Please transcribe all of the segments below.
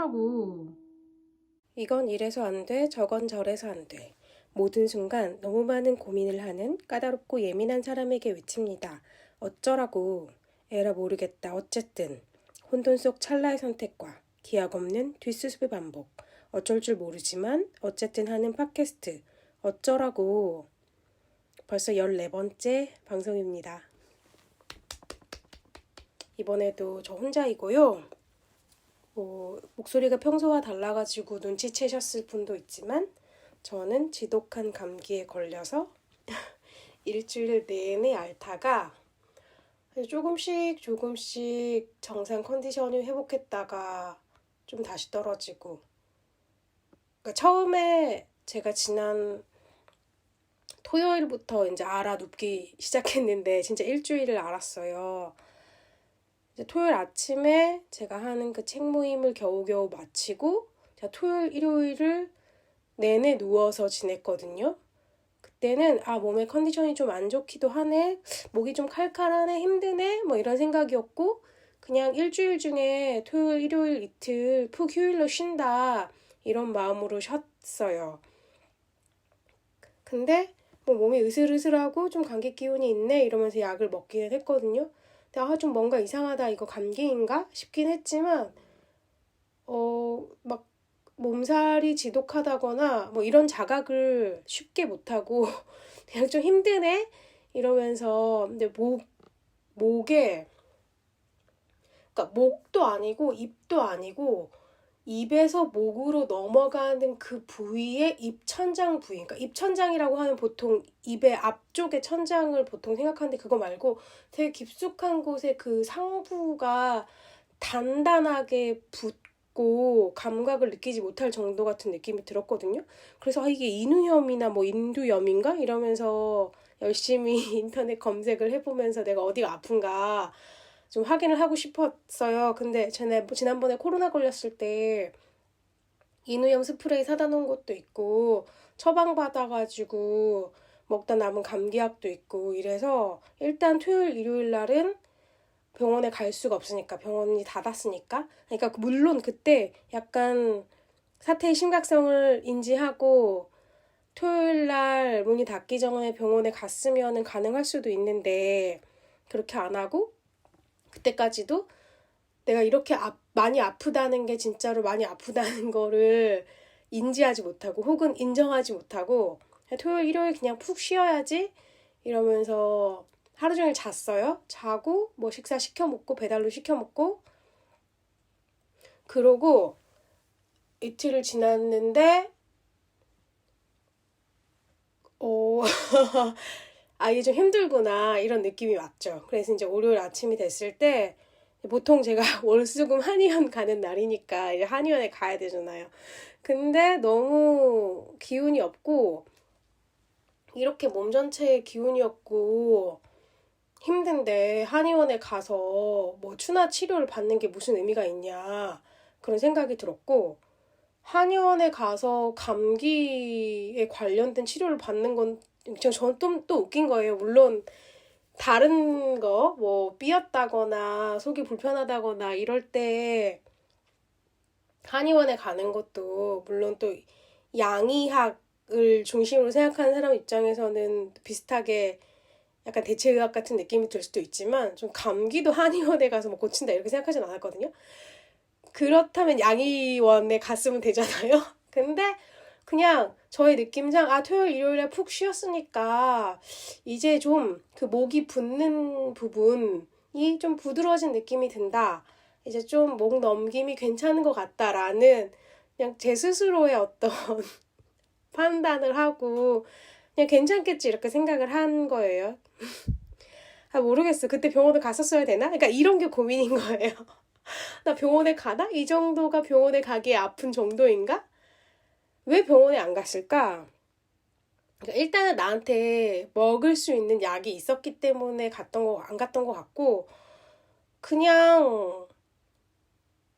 어쩌라고. 이건 이래서 안 돼, 저건 저래서 안 돼. 모든 순간 너무 많은 고민을 하는 까다롭고 예민한 사람에게 외칩니다. 어쩌라고. 에라 모르겠다. 어쨌든. 혼돈 속 찰나의 선택과 기약 없는 뒷수습의 반복. 어쩔 줄 모르지만 어쨌든 하는 팟캐스트. 어쩌라고. 벌써 14번째 방송입니다. 이번에도 저 혼자이고요. 목소리가 평소와 달라가지고 눈치채셨을 분도 있지만 저는 지독한 감기에 걸려서 일주일 내내 앓다가 조금씩 정상 컨디션이 회복했다가 좀 다시 떨어지고, 그러니까 처음에 제가 지난 토요일부터 이제 눕기 시작했는데 진짜 일주일을 앓았어요. 이제 토요일 아침에 제가 하는 그 책 모임을 겨우겨우 마치고 제가 토요일, 일요일을 내내 누워서 지냈거든요. 그때는 몸의 컨디션이 좀 안 좋기도 하네, 목이 좀 칼칼하네, 힘드네, 뭐 이런 생각이었고, 그냥 일주일 중에 토요일, 일요일 이틀 푹 휴일로 쉰다 이런 마음으로 쉬었어요. 근데 몸이 으슬으슬하고 좀 감기 기운이 있네 이러면서 약을 먹기는 했거든요. 근데 좀 뭔가 이상하다, 이거 감기인가 싶긴 했지만 막 몸살이 지독하다거나 뭐 이런 자각을 쉽게 못하고 그냥 좀 힘드네 이러면서, 근데 목에, 그러니까 목도 아니고 입도 아니고 입에서 목으로 넘어가는 그 부위의 입천장 부위, 그러니까 입천장이라고 하면 보통 입의 앞쪽의 천장을 보통 생각하는데 그거 말고 되게 깊숙한 곳에 그 상부가 단단하게 붙고 감각을 느끼지 못할 정도 같은 느낌이 들었거든요. 그래서 이게 인후염이나 뭐 인두염인가 이러면서 열심히 인터넷 검색을 해보면서 내가 어디가 아픈가 좀 확인을 하고 싶었어요. 근데 지난번에 코로나 걸렸을 때 인후염 스프레이 사다 놓은 것도 있고 처방받아가지고 먹다 남은 감기약도 있고 이래서 일단 토요일, 일요일 날은 병원에 갈 수가 없으니까, 병원이 닫았으니까. 그러니까 물론 그때 약간 사태의 심각성을 인지하고 토요일 날 문이 닫기 전에 병원에 갔으면 가능할 수도 있는데 그렇게 안 하고 그때까지도 내가 이렇게 많이 아프다는 게 진짜로 많이 아프다는 거를 인지하지 못하고 혹은 인정하지 못하고 토요일, 일요일 그냥 푹 쉬어야지 이러면서 하루 종일 잤어요. 자고 뭐 식사 시켜 먹고 배달로 시켜 먹고 그러고 이틀을 지났는데 이게 좀 힘들구나 이런 느낌이 왔죠. 그래서 이제 월요일 아침이 됐을 때 보통 제가 월수금 한의원 가는 날이니까 이제 한의원에 가야 되잖아요. 근데 너무 기운이 없고 이렇게 몸 전체에 기운이 없고 힘든데 한의원에 가서 뭐 추나 치료를 받는 게 무슨 의미가 있냐 그런 생각이 들었고, 한의원에 가서 감기에 관련된 치료를 받는 건 저는 또 웃긴 거예요. 물론 다른 거 뭐 삐었다거나 속이 불편하다거나 이럴 때 한의원에 가는 것도 물론 또 양의학을 중심으로 생각하는 사람 입장에서는 비슷하게 약간 대체의학 같은 느낌이 들 수도 있지만, 좀 감기도 한의원에 가서 뭐 고친다 이렇게 생각하진 않았거든요. 그렇다면 양의원에 갔으면 되잖아요. 근데 그냥 저의 느낌상 토요일 일요일에 푹 쉬었으니까 이제 좀 그 목이 붓는 부분이 좀 부드러워진 느낌이 든다, 이제 좀 목 넘김이 괜찮은 것 같다라는 그냥 제 스스로의 어떤 판단을 하고 그냥 괜찮겠지 이렇게 생각을 한 거예요. 모르겠어. 그때 병원을 갔었어야 되나? 그러니까 이런 게 고민인 거예요. 나 병원에 가나? 이 정도가 병원에 가기에 아픈 정도인가? 왜 병원에 안 갔을까? 그러니까 일단은 나한테 먹을 수 있는 약이 있었기 때문에 안 갔던 것 같고, 그냥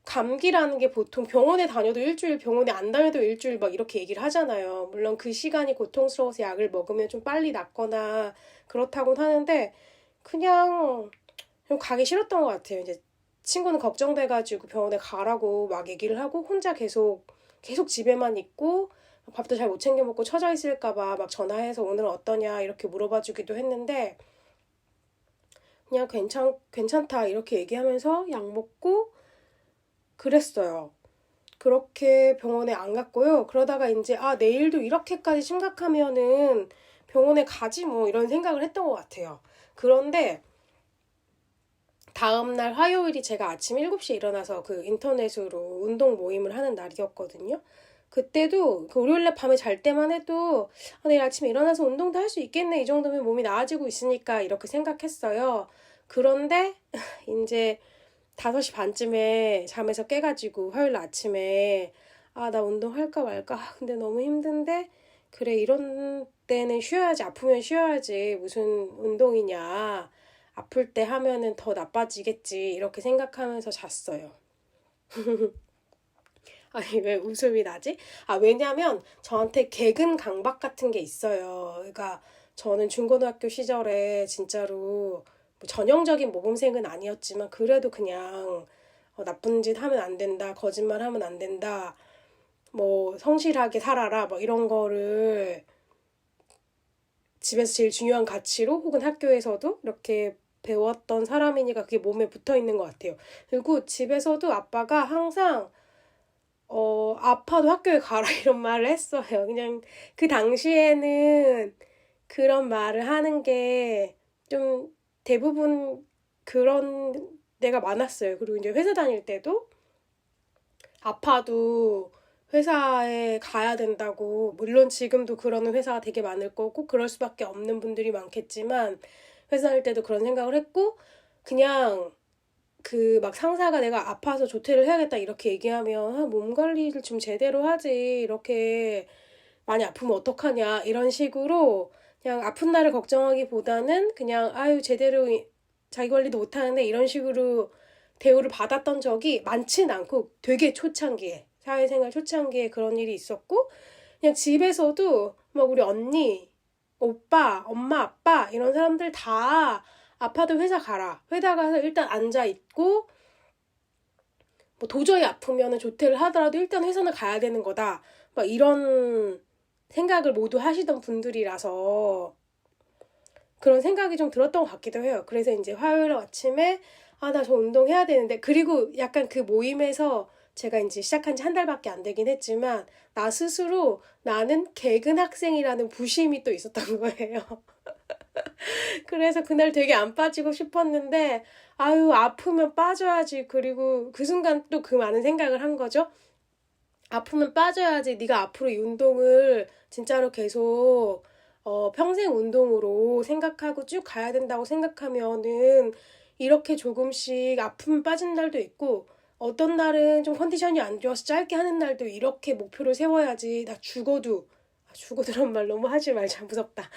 감기라는 게 보통 병원에 다녀도 일주일, 병원에 안 다녀도 일주일 막 이렇게 얘기를 하잖아요. 물론 그 시간이 고통스러워서 약을 먹으면 좀 빨리 낫거나 그렇다고는 하는데 그냥 좀 가기 싫었던 것 같아요. 이제 친구는 걱정돼가지고 병원에 가라고 막 얘기를 하고 혼자 계속 집에만 있고 밥도 잘 못 챙겨 먹고 처져 있을까봐 막 전화해서 오늘 어떠냐 이렇게 물어봐 주기도 했는데 그냥 괜찮다 이렇게 얘기하면서 약 먹고 그랬어요. 그렇게 병원에 안 갔고요. 그러다가 이제 내일도 이렇게까지 심각하면은 병원에 가지 뭐 이런 생각을 했던 것 같아요. 그런데 다음날 화요일이 제가 아침 7시에 일어나서 그 인터넷으로 운동 모임을 하는 날이었거든요. 그때도 그 월요일날 밤에 잘 때만 해도 내일 아침에 일어나서 운동도 할 수 있겠네. 이 정도면 몸이 나아지고 있으니까 이렇게 생각했어요. 그런데 이제 5시 반쯤에 잠에서 깨가지고 화요일 아침에 나 운동할까 말까. 근데 너무 힘든데 그래 이런 때는 쉬어야지. 아프면 쉬어야지. 무슨 운동이냐. 아플 때 하면은 더 나빠지겠지. 이렇게 생각하면서 잤어요. 아니, 왜 웃음이 나지? 왜냐면 저한테 개근 강박 같은 게 있어요. 그러니까 저는 중고등학교 시절에 진짜로 뭐 전형적인 모범생은 아니었지만 그래도 그냥 나쁜 짓 하면 안 된다, 거짓말 하면 안 된다, 뭐 성실하게 살아라, 뭐 이런 거를 집에서 제일 중요한 가치로 혹은 학교에서도 이렇게 배웠던 사람이니까 그게 몸에 붙어 있는 것 같아요. 그리고 집에서도 아빠가 항상 아파도 학교에 가라 이런 말을 했어요. 그냥 그 당시에는 그런 말을 하는 게 좀 대부분 그런 데가 많았어요. 그리고 이제 회사 다닐 때도 아파도 회사에 가야 된다고, 물론 지금도 그러는 회사가 되게 많을 거고 그럴 수밖에 없는 분들이 많겠지만 회사 다닐 때도 그런 생각을 했고 그냥 그 막 상사가 내가 아파서 조퇴를 해야겠다 이렇게 얘기하면 몸 관리를 좀 제대로 하지 이렇게 많이 아프면 어떡하냐 이런 식으로 그냥 아픈 날을 걱정하기보다는 그냥 제대로 자기 관리도 못하는데 이런 식으로 대우를 받았던 적이 많진 않고 되게 초창기에 사회생활 초창기에 그런 일이 있었고 그냥 집에서도 막 우리 언니, 오빠, 엄마, 아빠 이런 사람들 다 아파도 회사 가라. 회사 가서 일단 앉아 있고 뭐 도저히 아프면은 조퇴를 하더라도 일단 회사는 가야 되는 거다. 막 이런 생각을 모두 하시던 분들이라서 그런 생각이 좀 들었던 것 같기도 해요. 그래서 이제 화요일 아침에 나 저 운동해야 되는데 그리고 약간 그 모임에서 제가 이제 시작한 지 한 달밖에 안 되긴 했지만 나 스스로 나는 개근 학생이라는 부심이 또 있었던 거예요. 그래서 그날 되게 안 빠지고 싶었는데 아프면 빠져야지. 그리고 그 순간 또 그 많은 생각을 한 거죠. 아프면 빠져야지. 네가 앞으로 이 운동을 진짜로 계속 평생 운동으로 생각하고 쭉 가야 된다고 생각하면은 이렇게 조금씩 아프면 빠진 날도 있고 어떤 날은 좀 컨디션이 안 좋아서 짧게 하는 날도 이렇게 목표를 세워야지. 나 죽어도란 말 너무 하지 말자. 무섭다.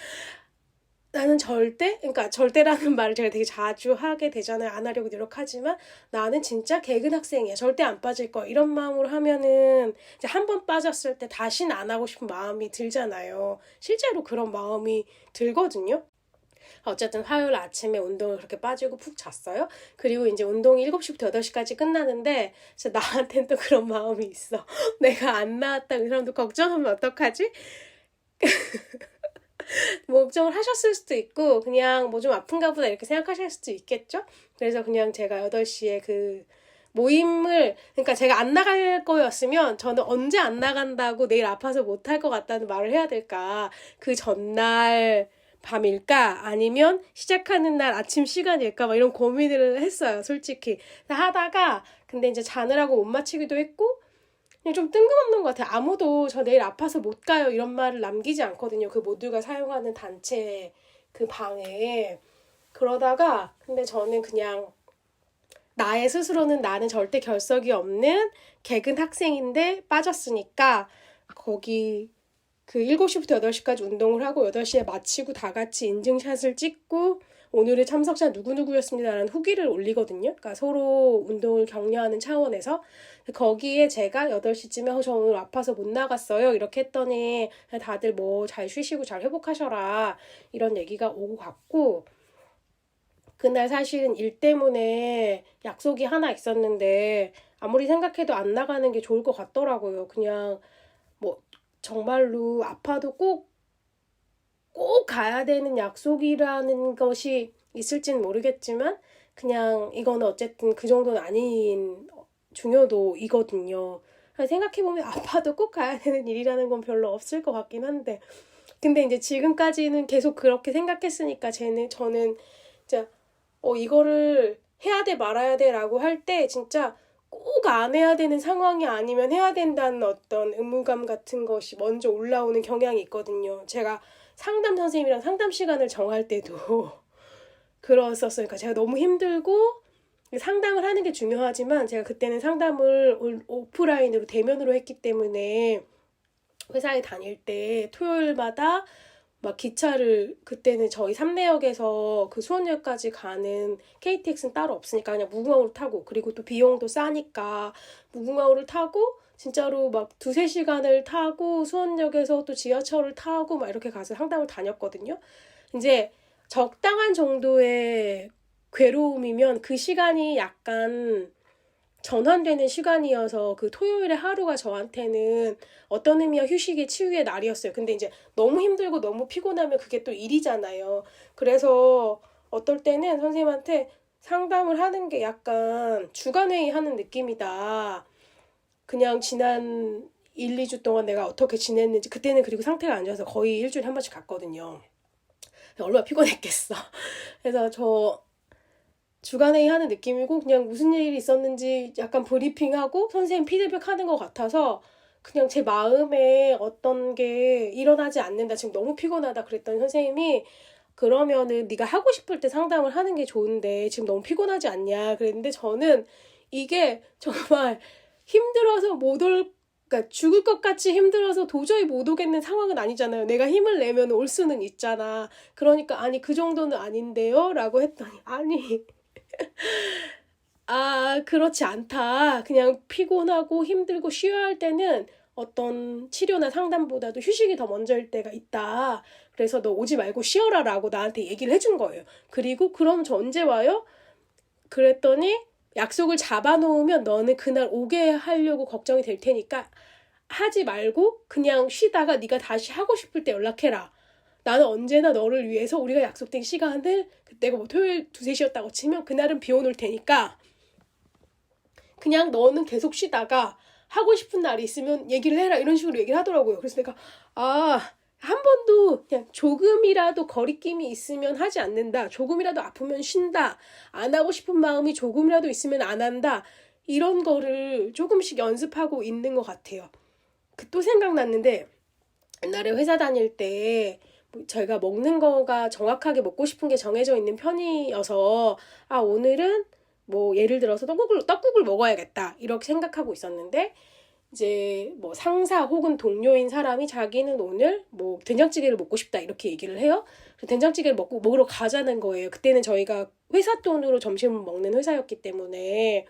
나는 그러니까 절대라는 말을 제가 되게 자주 하게 되잖아요. 안 하려고 노력하지만 나는 진짜 개근 학생이야. 절대 안 빠질 거야. 이런 마음으로 하면은 이제 한 번 빠졌을 때 다시는 안 하고 싶은 마음이 들잖아요. 실제로 그런 마음이 들거든요. 어쨌든 화요일 아침에 운동을 그렇게 빠지고 푹 잤어요. 그리고 이제 운동이 7시부터 8시까지 끝나는데 진짜 나한테는 또 그런 마음이 있어. 내가 안 나왔다 그 사람도 걱정하면 어떡하지? 뭐 걱정을 하셨을 수도 있고 그냥 뭐 좀 아픈가 보다 이렇게 생각하실 수도 있겠죠. 그래서 그냥 제가 8시에 그 모임을 그러니까 제가 안 나갈 거였으면 저는 언제 안 나간다고 내일 아파서 못 할 것 같다는 말을 해야 될까. 그 전날 밤일까 아니면 시작하는 날 아침 시간일까 막 이런 고민을 했어요. 솔직히 하다가 근데 이제 자느라고 못 마치기도 했고 그냥 좀 뜬금없는 것 같아요. 아무도 저 내일 아파서 못 가요 이런 말을 남기지 않거든요. 그 모두가 사용하는 단체 그 방에. 그러다가 근데 저는 그냥 나의 스스로는 나는 절대 결석이 없는 개근 학생인데 빠졌으니까 거기 그 7시부터 8시까지 운동을 하고 8시에 마치고 다 같이 인증샷을 찍고 오늘의 참석자 누구누구였습니다라는 후기를 올리거든요. 그러니까 서로 운동을 격려하는 차원에서 거기에 제가 8시쯤에 저 오늘 아파서 못 나갔어요. 이렇게 했더니 다들 뭐 잘 쉬시고 잘 회복하셔라 이런 얘기가 오고 갔고 그날 사실은 일 때문에 약속이 하나 있었는데 아무리 생각해도 안 나가는 게 좋을 것 같더라고요. 그냥 뭐 정말로 아파도 꼭 가야 되는 약속이라는 것이 있을지는 모르겠지만 그냥 이거는 어쨌든 그 정도는 아닌 중요도이거든요. 생각해보면 아파도 꼭 가야 되는 일이라는 건 별로 없을 것 같긴 한데 근데 이제 지금까지는 계속 그렇게 생각했으니까 저는 진짜 이거를 해야 돼 말아야 돼라고 할 때 진짜 꼭 안 해야 되는 상황이 아니면 해야 된다는 어떤 의무감 같은 것이 먼저 올라오는 경향이 있거든요. 제가 상담 선생님이랑 상담 시간을 정할 때도 그랬었어요. 그러니까 제가 너무 힘들고 상담을 하는 게 중요하지만 제가 그때는 상담을 오프라인으로 대면으로 했기 때문에 회사에 다닐 때 토요일마다 막 기차를 그때는 저희 삼내역에서 그 수원역까지 가는 KTX는 따로 없으니까 그냥 무궁화호를 타고 그리고 또 비용도 싸니까 무궁화호를 타고 진짜로 막 2-3시간을 타고 수원역에서 또 지하철을 타고 막 이렇게 가서 상담을 다녔거든요. 이제 적당한 정도의 괴로움이면 그 시간이 약간 전환되는 시간이어서 그 토요일의 하루가 저한테는 어떤 의미와 휴식의 치유의 날이었어요. 근데 이제 너무 힘들고 너무 피곤하면 그게 또 일이잖아요. 그래서 어떨 때는 선생님한테 상담을 하는 게 약간 주간회의 하는 느낌이다. 그냥 지난 1-2주 동안 내가 어떻게 지냈는지 그때는 그리고 상태가 안 좋아서 거의 일주일에 한 번씩 갔거든요. 얼마나 피곤했겠어. 그래서 저 주간회의 하는 느낌이고 그냥 무슨 일이 있었는지 약간 브리핑하고 선생님 피드백하는 것 같아서 그냥 제 마음에 어떤 게 일어나지 않는다. 지금 너무 피곤하다 그랬더니 선생님이 그러면은 네가 하고 싶을 때 상담을 하는 게 좋은데 지금 너무 피곤하지 않냐 그랬는데 저는 이게 정말 힘들어서 그러니까 죽을 것 같이 힘들어서 도저히 못 오겠는 상황은 아니잖아요. 내가 힘을 내면 올 수는 있잖아. 그러니까 아니 그 정도는 아닌데요? 라고 했더니 아니 그렇지 않다. 그냥 피곤하고 힘들고 쉬어야 할 때는 어떤 치료나 상담보다도 휴식이 더 먼저일 때가 있다. 그래서 너 오지 말고 쉬어라 라고 나한테 얘기를 해준 거예요. 그리고 그럼 저 언제 와요? 그랬더니 약속을 잡아놓으면 너는 그날 오게 하려고 걱정이 될 테니까 하지 말고 그냥 쉬다가 네가 다시 하고 싶을 때 연락해라. 나는 언제나 너를 위해서 우리가 약속된 시간을 그때가 뭐 토요일 2-3시였다고 치면 그날은 비 오는 테니까 그냥 너는 계속 쉬다가 하고 싶은 날이 있으면 얘기를 해라 이런 식으로 얘기를 하더라고요. 그래서 내가 한 번도 그냥 조금이라도 거리낌이 있으면 하지 않는다. 조금이라도 아프면 쉰다. 안 하고 싶은 마음이 조금이라도 있으면 안 한다. 이런 거를 조금씩 연습하고 있는 것 같아요. 또 생각났는데 옛날에 회사 다닐 때 저희가 먹는 거가 정확하게 먹고 싶은 게 정해져 있는 편이어서 오늘은 뭐 예를 들어서 떡국을 먹어야겠다 이렇게 생각하고 있었는데 이제 뭐 상사 혹은 동료인 사람이 자기는 오늘 뭐 된장찌개를 먹고 싶다 이렇게 얘기를 해요. 된장찌개를 먹으러 가자는 거예요. 그때는 저희가 회사 돈으로 점심을 먹는 회사였기 때문에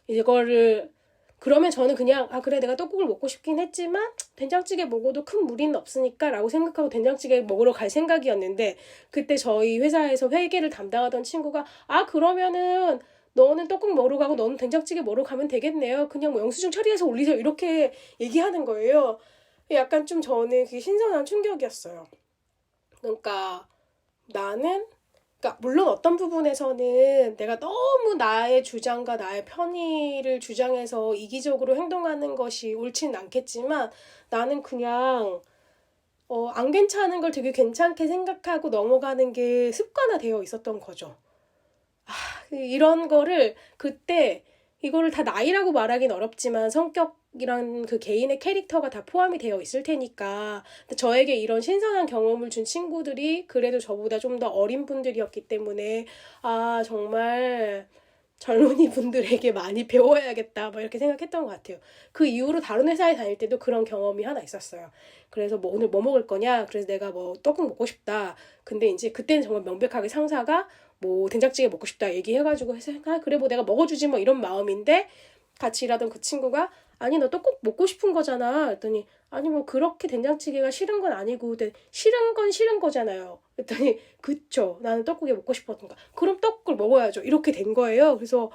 이거를 그러면 저는 그냥 그래 내가 떡국을 먹고 싶긴 했지만 된장찌개 먹어도 큰 무리는 없으니까 라고 생각하고 된장찌개 먹으러 갈 생각이었는데 그때 저희 회사에서 회계를 담당하던 친구가 그러면은 너는 떡국 먹으러 가고 너는 된장찌개 먹으러 가면 되겠네요. 그냥 뭐 영수증 처리해서 올리세요. 이렇게 얘기하는 거예요. 약간 좀 저는 그게 신선한 충격이었어요. 그러니까 물론 어떤 부분에서는 내가 너무 나의 주장과 나의 편의를 주장해서 이기적으로 행동하는 것이 옳지는 않겠지만 나는 그냥 안 괜찮은 걸 되게 괜찮게 생각하고 넘어가는 게 습관화되어 있었던 거죠. 이런 거를 그때 이거를 다 나이라고 말하긴 어렵지만 성격이란 그 개인의 캐릭터가 다 포함이 되어 있을 테니까 저에게 이런 신선한 경험을 준 친구들이 그래도 저보다 좀 더 어린 분들이었기 때문에 정말 젊은이 분들에게 많이 배워야겠다 막 이렇게 생각했던 것 같아요. 그 이후로 다른 회사에 다닐 때도 그런 경험이 하나 있었어요. 그래서 뭐 오늘 뭐 먹을 거냐 그래서 내가 뭐 떡국 먹고 싶다. 근데 이제 그때는 정말 명백하게 상사가 뭐 된장찌개 먹고 싶다 얘기해가지고 해서 그래 뭐 내가 먹어주지 뭐 이런 마음인데 같이 일하던 그 친구가 아니 너 떡국 먹고 싶은 거잖아. 그랬더니 아니 뭐 그렇게 된장찌개가 싫은 건 아니고 근데 싫은 건 싫은 거잖아요. 그랬더니 그쵸. 나는 떡국이 먹고 싶었던가. 그럼 떡국을 먹어야죠. 이렇게 된 거예요. 그래서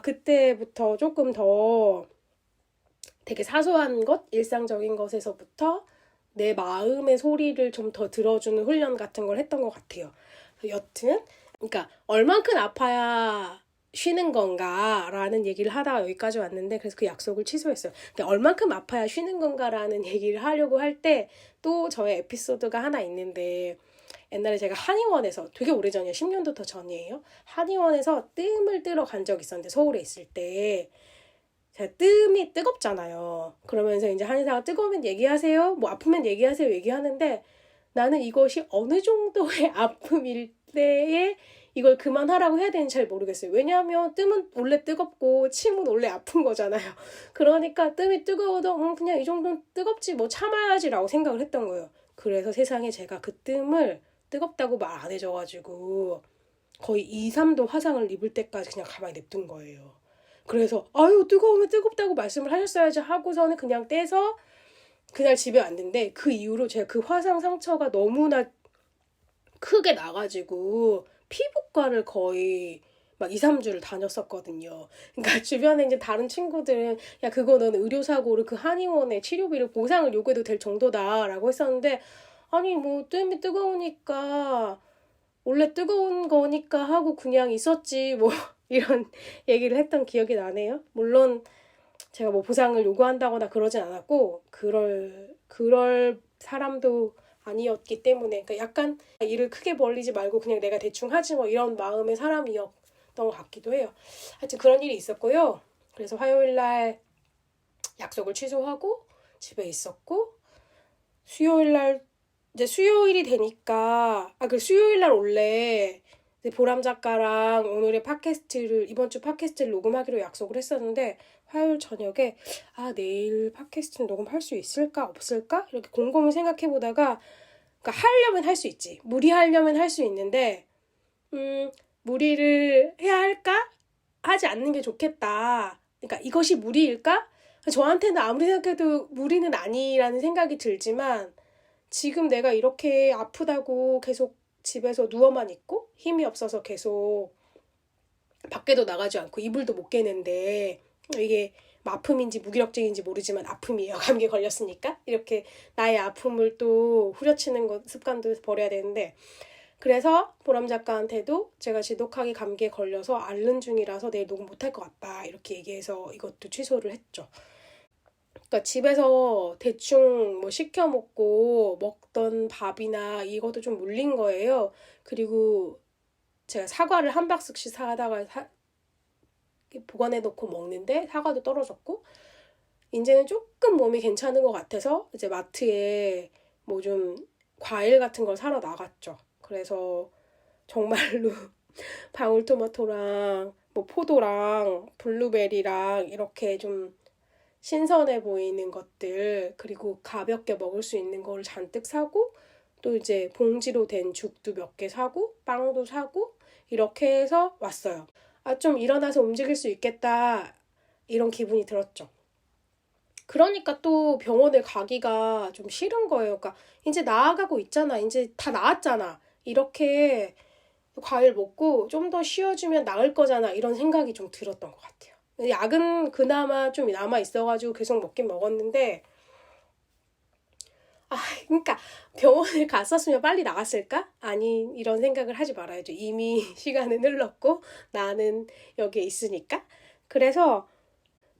그때부터 조금 더 되게 사소한 것, 일상적인 것에서부터 내 마음의 소리를 좀 더 들어주는 훈련 같은 걸 했던 것 같아요. 여튼 그러니까 얼만큼 아파야 쉬는 건가라는 얘기를 하다가 여기까지 왔는데 그래서 그 약속을 취소했어요. 그러니까 얼만큼 아파야 쉬는 건가라는 얘기를 하려고 할 때 또 저의 에피소드가 하나 있는데 옛날에 제가 한의원에서 되게 오래전이에요. 10년도 더 전이에요. 한의원에서 뜸을 뜨러 간 적이 있었는데 서울에 있을 때 제가 뜸이 뜨겁잖아요. 그러면서 이제 한의사가 뜨거우면 얘기하세요. 뭐 아프면 얘기하세요. 얘기하는데 나는 이것이 어느 정도의 아픔일 때에 이걸 그만하라고 해야 되는지 잘 모르겠어요. 왜냐하면 뜸은 원래 뜨겁고 침은 원래 아픈 거잖아요. 그러니까 뜸이 뜨거워도 그냥 이 정도는 뜨겁지 뭐 참아야지라고 생각을 했던 거예요. 그래서 세상에 제가 그 뜸을 뜨겁다고 말 안 해줘가지고 거의 2, 3도 화상을 입을 때까지 그냥 가만히 냅둔 거예요. 그래서 아유 뜨거우면 뜨겁다고 말씀을 하셨어야지 하고서는 그냥 떼서 그날 집에 왔는데 그 이후로 제가 그 화상 상처가 너무나 크게 나가지고 피부과를 거의 막 2, 3주를 다녔었거든요. 그러니까 주변에 이제 다른 친구들은 야 그거 너는 의료사고를 그 한의원의 치료비를 보상을 요구해도 될 정도다라고 했었는데 아니 뭐 뜸이 뜨거우니까 원래 뜨거운 거니까 하고 그냥 있었지 뭐 이런 얘기를 했던 기억이 나네요. 물론 제가 뭐 보상을 요구한다거나 그러진 않았고 그럴 사람도 아니었기 때문에 그러니까 약간 일을 크게 벌리지 말고 그냥 내가 대충 하지 뭐 이런 마음의 사람이었던 것 같기도 해요. 하여튼 그런 일이 있었고요. 그래서 화요일 날 약속을 취소하고 집에 있었고 수요일 날 이제 수요일이 되니까 그 수요일 날 원래 보람 작가랑 오늘의 팟캐스트를 이번 주 팟캐스트를 녹음하기로 약속을 했었는데 화요일 저녁에 내일 팟캐스트는 녹음할 수 있을까 없을까 이렇게 곰곰이 생각해 보다가 그러니까 하려면 할 수 있지 무리하려면 할 수 있는데 무리를 해야 할까 하지 않는 게 좋겠다. 그러니까 이것이 무리일까? 저한테는 아무리 생각해도 무리는 아니라는 생각이 들지만 지금 내가 이렇게 아프다고 계속 집에서 누워만 있고 힘이 없어서 계속 밖에도 나가지 않고 이불도 못 깨는데 이게 뭐 아픔인지 무기력증인지 모르지만 아픔이에요. 감기에 걸렸으니까 이렇게 나의 아픔을 또 후려치는 것 습관도 버려야 되는데 그래서 보람 작가한테도 제가 지독하게 감기에 걸려서 앓는 중이라서 내일 녹음 못할 것 같다 이렇게 얘기해서 이것도 취소를 했죠. 그러니까 집에서 대충 뭐 시켜 먹던 밥이나 이것도 좀 물린 거예요. 그리고 제가 사과를 한 박스씩 사다가 보관해 놓고 먹는데 사과도 떨어졌고 이제는 조금 몸이 괜찮은 것 같아서 이제 마트에 뭐 좀 과일 같은 걸 사러 나갔죠. 그래서 정말로 방울토마토랑 뭐 포도랑 블루베리랑 이렇게 좀 신선해 보이는 것들 그리고 가볍게 먹을 수 있는 거를 잔뜩 사고 또 이제 봉지로 된 죽도 몇 개 사고 빵도 사고 이렇게 해서 왔어요. 좀 일어나서 움직일 수 있겠다 이런 기분이 들었죠. 그러니까 또 병원에 가기가 좀 싫은 거예요. 그러니까 이제 나아가고 있잖아. 이제 다 나았잖아. 이렇게 과일 먹고 좀 더 쉬어주면 나을 거잖아. 이런 생각이 좀 들었던 것 같아요. 약은 그나마 좀 남아 있어가지고 계속 먹긴 먹었는데 그러니까 병원을 갔었으면 빨리 나갔을까? 아니 이런 생각을 하지 말아야죠. 이미 시간은 흘렀고 나는 여기에 있으니까. 그래서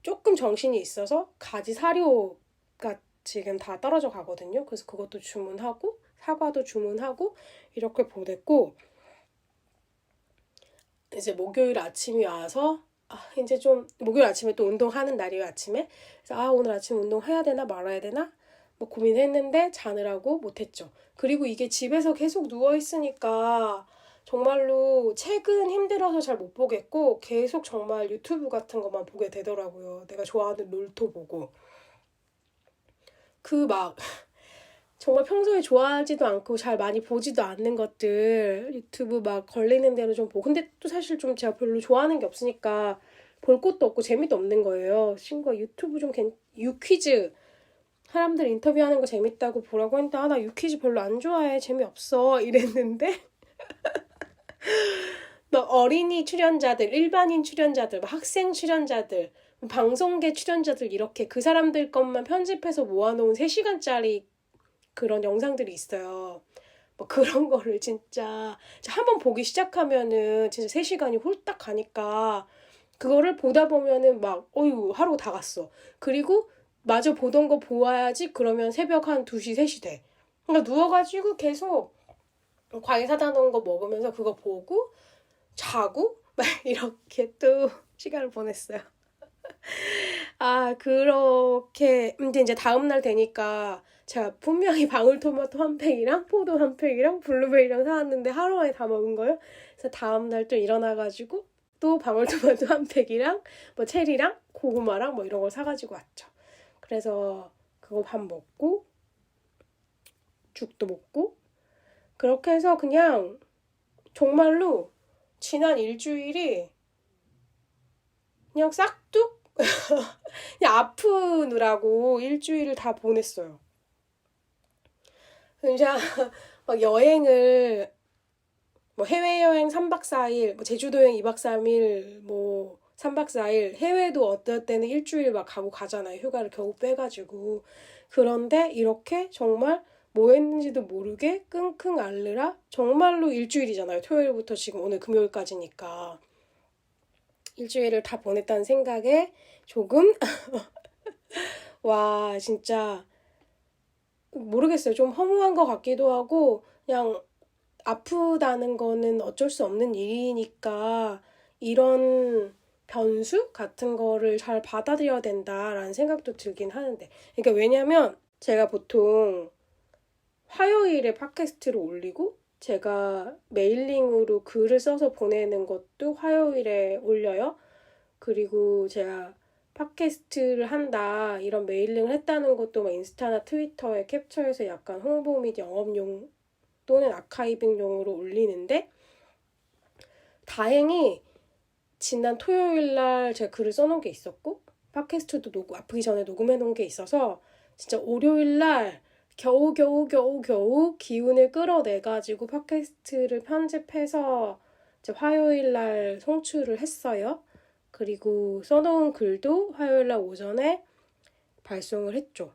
조금 정신이 있어서 가지 사료가 지금 다 떨어져 가거든요. 그래서 그것도 주문하고 사과도 주문하고 이렇게 보냈고 이제 목요일 아침이 와서 이제 좀 목요일 아침에 또 운동하는 날이에요. 아침에. 그래서 오늘 아침 운동해야 되나 말아야 되나 뭐 고민했는데 자느라고 못했죠. 그리고 이게 집에서 계속 누워있으니까 정말로 책은 힘들어서 잘 못 보겠고 계속 정말 유튜브 같은 것만 보게 되더라고요. 내가 좋아하는 롤토 보고 정말 평소에 좋아하지도 않고 잘 많이 보지도 않는 것들 유튜브 막 걸리는 대로 좀 보고 근데 또 사실 좀 제가 별로 좋아하는 게 없으니까 볼 것도 없고 재미도 없는 거예요. 친구가 유튜브 좀 유퀴즈 사람들 인터뷰하는 거 재밌다고 보라고 했는데 나 유퀴즈 별로 안 좋아해. 재미없어. 이랬는데 막 어린이 출연자들, 일반인 출연자들, 막 학생 출연자들, 방송계 출연자들 이렇게 그 사람들 것만 편집해서 모아놓은 3시간짜리 그런 영상들이 있어요. 뭐 그런 거를 진짜 한번 보기 시작하면은 진짜 3시간이 홀딱 가니까 그거를 보다 보면은 막 어휴 하루가 다 갔어. 그리고 마저 보던 거 보아야지 그러면 새벽 한 2시, 3시 돼. 그러니까 누워가지고 계속 과일 사다 놓은 거 먹으면서 그거 보고 자고 막 이렇게 또 시간을 보냈어요. 아, 그렇게 이제 다음 날 되니까 제가 분명히 방울토마토 한 팩이랑 포도 한 팩이랑 블루베리랑 사왔는데 하루 만에 다 먹은 거예요. 그래서 다음 날 또 일어나가지고 또 방울토마토 한 팩이랑 뭐 체리랑 고구마랑 뭐 이런 걸 사가지고 왔죠. 그래서 그거 밥 먹고 죽도 먹고 그렇게 해서 그냥 정말로 지난 일주일이 그냥 싹둑 그냥 아프느라고 일주일을 다 보냈어요. 그냥 막 여행을 뭐 해외여행 3박 4일, 뭐 제주도 여행 2박 3일, 뭐 3박 4일, 해외도 어떨 때는 일주일 막 가고 가잖아요. 휴가를 겨우 빼가지고. 그런데 이렇게 정말 뭐 했는지도 모르게 끙끙 앓느라 정말로 일주일이잖아요. 토요일부터 지금 오늘 금요일까지니까. 일주일을 다 보냈다는 생각에 조금 와 진짜 모르겠어요. 좀 허무한 것 같기도 하고 그냥 아프다는 거는 어쩔 수 없는 일이니까 이런 변수 같은 거를 잘 받아들여야 된다라는 생각도 들긴 하는데 그러니까 왜냐면 제가 보통 화요일에 팟캐스트를 올리고 제가 메일링으로 글을 써서 보내는 것도 화요일에 올려요. 그리고 제가 팟캐스트를 한다 이런 메일링을 했다는 것도 막 인스타나 트위터에 캡처해서 약간 홍보 및 영업용 또는 아카이빙용으로 올리는데 다행히 지난 토요일 날 제가 글을 써놓은 게 있었고 팟캐스트도 아프기 전에 녹음해 놓은 게 있어서 진짜 월요일 날 겨우 기운을 끌어내가지고 팟캐스트를 편집해서 이제 화요일 날 송출을 했어요. 그리고 써놓은 글도 화요일 날 오전에 발송을 했죠.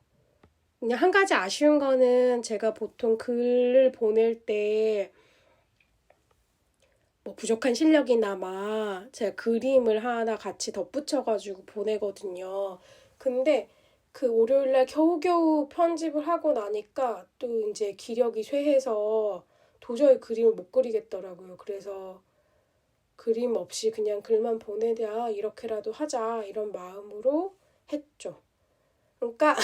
그냥 한 가지 아쉬운 거는 제가 보통 글을 보낼 때 뭐 부족한 실력이나마 제가 그림을 하나 같이 덧붙여가지고 보내거든요. 근데 그 월요일날 겨우겨우 편집을 하고 나니까 또 이제 기력이 쇠해서 도저히 그림을 못 그리겠더라고요. 그래서 그림 없이 그냥 글만 보내랴 이렇게라도 하자 이런 마음으로 했죠. 그러니까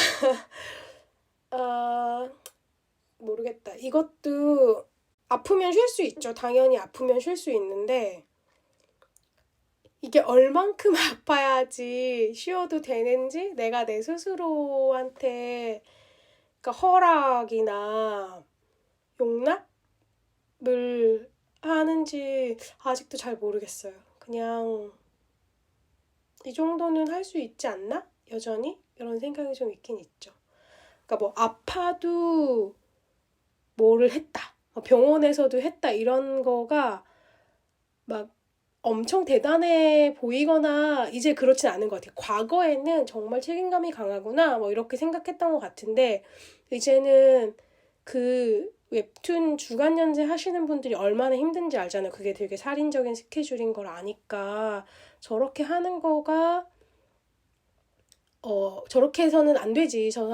모르겠다. 이것도 아프면 쉴 수 있죠. 당연히 아프면 쉴 수 있는데 이게 얼만큼 아파야지 쉬어도 되는지 내가 내 스스로한테 그러니까 허락이나 용납을 하는지 아직도 잘 모르겠어요. 그냥 이 정도는 할 수 있지 않나? 여전히? 이런 생각이 좀 있긴 있죠. 그러니까 뭐 아파도 뭐를 했다. 병원에서도 했다. 이런 거가 막 엄청 대단해 보이거나 이제 그렇진 않은 것 같아요. 과거에는 정말 책임감이 강하구나 뭐 이렇게 생각했던 것 같은데 이제는 그 웹툰 주간 연재 하시는 분들이 얼마나 힘든지 알잖아요. 그게 되게 살인적인 스케줄인 걸 아니까 저렇게 하는 거가 저렇게 해서는 안 되지. 저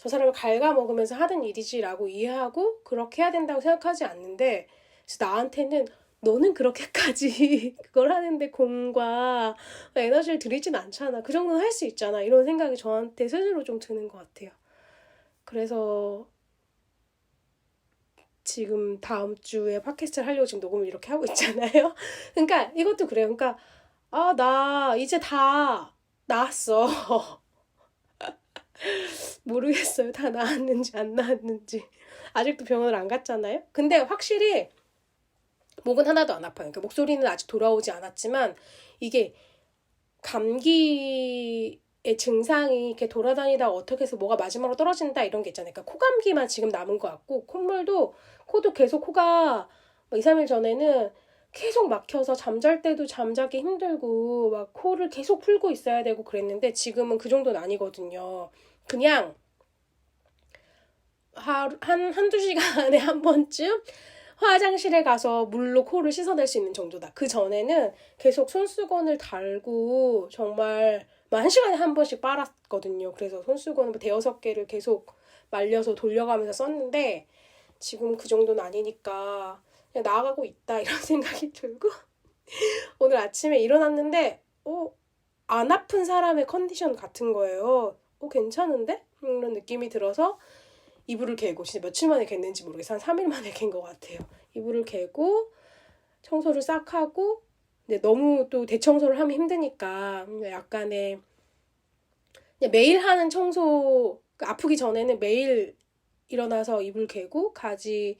사람을 갉아먹으면서 하는 일이지라고 이해하고 그렇게 해야 된다고 생각하지 않는데 그래서 나한테는 너는 그렇게까지 그걸 하는데 공과 에너지를 들이진 않잖아. 그 정도는 할 수 있잖아. 이런 생각이 저한테 스스로 좀 드는 것 같아요. 그래서 지금 다음 주에 팟캐스트를 하려고 지금 녹음을 이렇게 하고 있잖아요. 그러니까 이것도 그래요. 그러니까 나 이제 다 나았어. 모르겠어요. 다 나았는지 안 나았는지. 아직도 병원을 안 갔잖아요. 근데 확실히 목은 하나도 안 아파요. 그러니까 목소리는 아직 돌아오지 않았지만 이게 감기 증상이 이렇게 돌아다니다 어떻게 해서 뭐가 마지막으로 떨어진다 이런 게 있잖아요. 그러니까 코감기만 지금 남은 것 같고 콧물도 코도 계속 코가 2, 3일 전에는 계속 막혀서 잠잘 때도 잠자기 힘들고 막 코를 계속 풀고 있어야 되고 그랬는데 지금은 그 정도는 아니거든요. 그냥 한두 시간에 한 번쯤 화장실에 가서 물로 코를 씻어낼 수 있는 정도다. 그 전에는 계속 손수건을 달고 정말 한 시간에 한 번씩 빨았거든요. 그래서 손수건을 대여섯 개를 계속 말려서 돌려가면서 썼는데 지금 그 정도는 아니니까 그냥 나아가고 있다 이런 생각이 들고 오늘 아침에 일어났는데 안 아픈 사람의 컨디션 같은 거예요. 괜찮은데? 이런 느낌이 들어서 이불을 개고 진짜 며칠 만에 갰는지 모르겠어요. 한 3일 만에 갠 것 같아요. 이불을 개고 청소를 싹 하고 근데 너무 또 대청소를 하면 힘드니까 약간의 그냥 매일 하는 청소 아프기 전에는 매일 일어나서 이불 개고 가지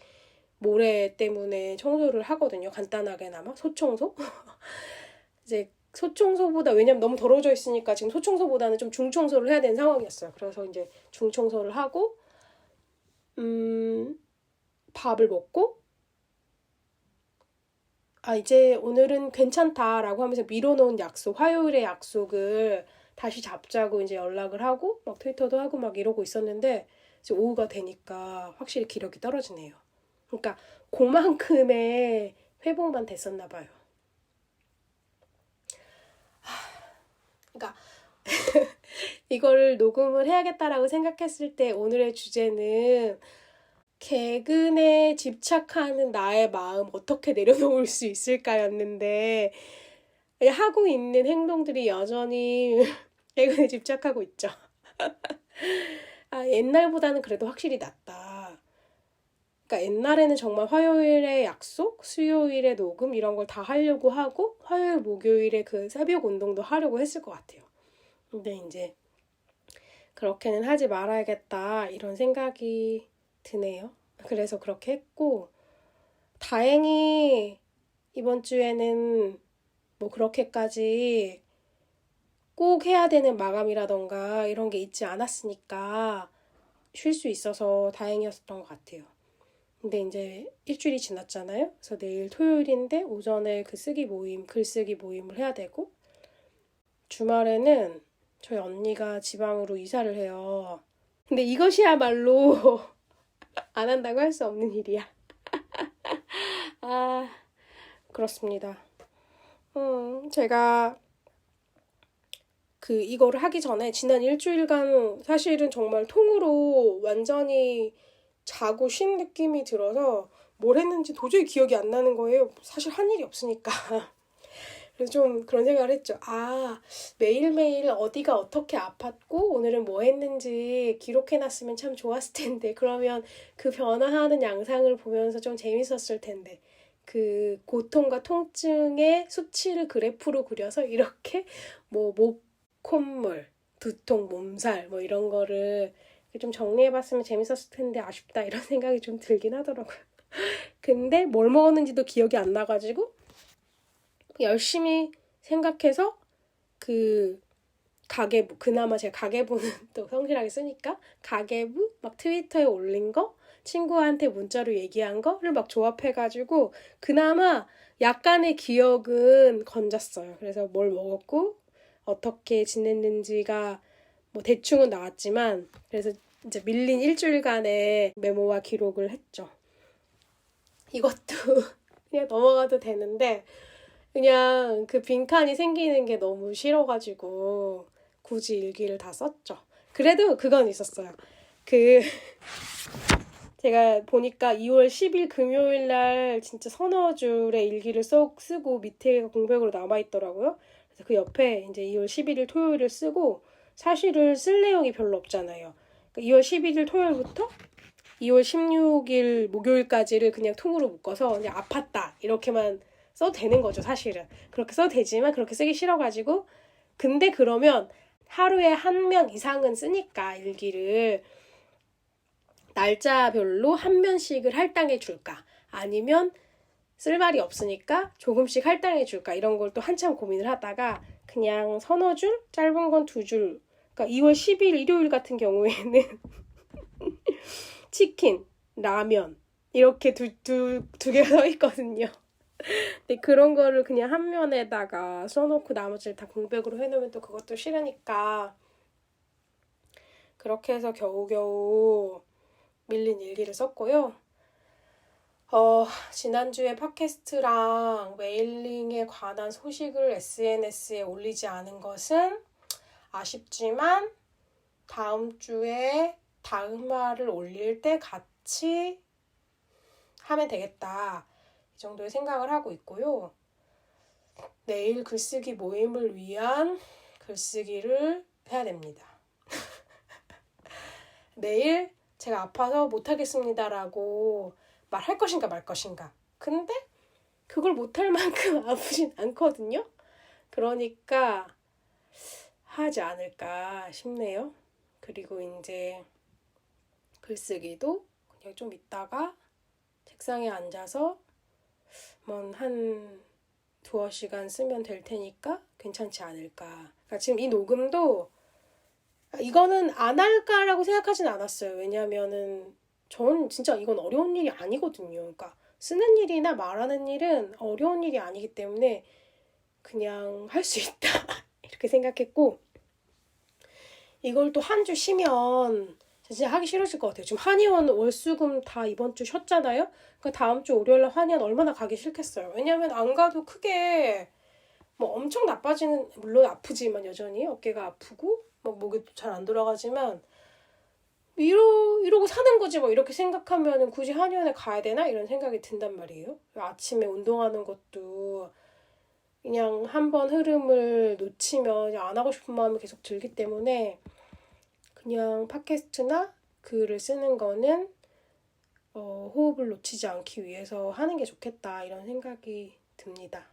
모래 때문에 청소를 하거든요. 간단하게나마 소청소. 이제 소청소보다 왜냐면 너무 더러워져 있으니까 지금 소청소보다는 좀 중청소를 해야 되는 상황이었어요. 그래서 이제 중청소를 하고 밥을 먹고 이제 오늘은 괜찮다라고 하면서 미뤄놓은 약속, 화요일의 약속을 다시 잡자고 이제 연락을 하고 막 트위터도 하고 막 이러고 있었는데 이제 오후가 되니까 확실히 기력이 떨어지네요. 그러니까 그만큼의 회복만 됐었나 봐요. 그러니까 이거를 녹음을 해야겠다라고 생각했을 때 오늘의 주제는 개근에 집착하는 나의 마음 어떻게 내려놓을 수 있을까였는데 하고 있는 행동들이 여전히 개근에 집착하고 있죠. 옛날보다는 그래도 확실히 낫다. 그러니까 옛날에는 정말 화요일에 약속, 수요일에 녹음 이런 걸 다 하려고 하고 화요일, 목요일에 그 새벽 운동도 하려고 했을 것 같아요. 근데 이제 그렇게는 하지 말아야겠다 이런 생각이 드네요. 그래서 그렇게 했고 다행히 이번 주에는 뭐 그렇게까지 꼭 해야 되는 마감이라던가 이런 게 있지 않았으니까 쉴 수 있어서 다행이었던 것 같아요. 근데 이제 일주일이 지났잖아요. 그래서 내일 토요일인데 오전에 글쓰기 모임을 해야 되고 주말에는 저희 언니가 지방으로 이사를 해요. 근데 이것이야말로 안 한다고 할 수 없는 일이야. 그렇습니다. 제가 이거를 하기 전에 지난 일주일간 사실은 정말 통으로 완전히 자고 쉰 느낌이 들어서 뭘 했는지 도저히 기억이 안 나는 거예요. 사실 한 일이 없으니까. 그래서 좀 그런 생각을 했죠. 매일매일 어디가 어떻게 아팠고 오늘은 뭐 했는지 기록해놨으면 참 좋았을 텐데 그러면 그 변화하는 양상을 보면서 좀 재밌었을 텐데 그 고통과 통증의 수치를 그래프로 그려서 이렇게 뭐 목, 콧물, 두통, 몸살 뭐 이런 거를 좀 정리해봤으면 재밌었을 텐데 아쉽다 이런 생각이 좀 들긴 하더라고요. 근데 뭘 먹었는지도 기억이 안 나가지고 열심히 생각해서 가계부 그나마 제가 가계부는 또 성실하게 쓰니까 가계부 막 트위터에 올린 거 친구한테 문자로 얘기한 거를 막 조합해가지고 그나마 약간의 기억은 건졌어요. 그래서 뭘 먹었고 어떻게 지냈는지가 뭐 대충은 나왔지만 그래서 이제 밀린 일주일간의 메모와 기록을 했죠. 이것도 그냥 넘어가도 되는데 그냥 그 빈칸이 생기는 게 너무 싫어가지고 굳이 일기를 다 썼죠. 그래도 그건 있었어요. 제가 보니까 2월 10일 금요일 날 진짜 서너 줄의 일기를 쓰고 밑에 공백으로 남아있더라고요. 그래서 그 옆에 이제 2월 11일 토요일을 쓰고 사실은 쓸 내용이 별로 없잖아요. 그러니까 2월 11일 토요일부터 2월 16일 목요일까지를 그냥 통으로 묶어서 그냥 아팠다 이렇게만 써도 되는 거죠, 사실은. 그렇게 써도 되지만 그렇게 쓰기 싫어가지고 근데 그러면 하루에 한 명 이상은 쓰니까 일기를 날짜별로 한 면씩을 할당해 줄까 아니면 쓸 말이 없으니까 조금씩 할당해 줄까 이런 걸 또 한참 고민을 하다가 그냥 서너 줄, 짧은 건 2줄 그러니까 2월 10일 일요일 같은 경우에는 치킨, 라면 이렇게 두 개 서 있거든요. 근데 그런 거를 그냥 한 면에다가 써놓고 나머지를 다 공백으로 해놓으면 또 그것도 싫으니까 그렇게 해서 겨우겨우 밀린 일기를 썼고요. 지난주에 팟캐스트랑 메일링에 관한 소식을 SNS에 올리지 않은 것은 아쉽지만 다음 주에 다음 화를 올릴 때 같이 하면 되겠다. 이 정도의 생각을 하고 있고요. 내일 글쓰기 모임을 위한 글쓰기를 해야 됩니다. 내일 제가 아파서 못하겠습니다라고 말할 것인가 말 것인가. 근데 그걸 못할 만큼 아프진 않거든요. 그러니까 하지 않을까 싶네요. 그리고 이제 글쓰기도 그냥 좀 있다가 책상에 앉아서 한 두어 시간 쓰면 될 테니까 괜찮지 않을까. 그러니까 지금 이 녹음도 이거는 안 할까라고 생각하진 않았어요. 왜냐면은 전 진짜 이건 어려운 일이 아니거든요. 그러니까 쓰는 일이나 말하는 일은 어려운 일이 아니기 때문에 그냥 할 수 있다 이렇게 생각했고, 이걸 또 한 주 쉬면 진짜 하기 싫어질 것 같아요. 지금 한의원 월수금 다 이번 주 쉬었잖아요. 그러니까 다음 주 월요일날 한의원 얼마나 가기 싫겠어요. 왜냐면 안 가도 크게 뭐 엄청 나빠지는, 물론 아프지만 여전히 어깨가 아프고 뭐 목이 잘 안 돌아가지만 이러고 사는 거지 뭐 이렇게 생각하면 굳이 한의원에 가야 되나 이런 생각이 든단 말이에요. 아침에 운동하는 것도 그냥 한번 흐름을 놓치면 안 하고 싶은 마음이 계속 들기 때문에 그냥 팟캐스트나 글을 쓰는 거는 호흡을 놓치지 않기 위해서 하는 게 좋겠다 이런 생각이 듭니다.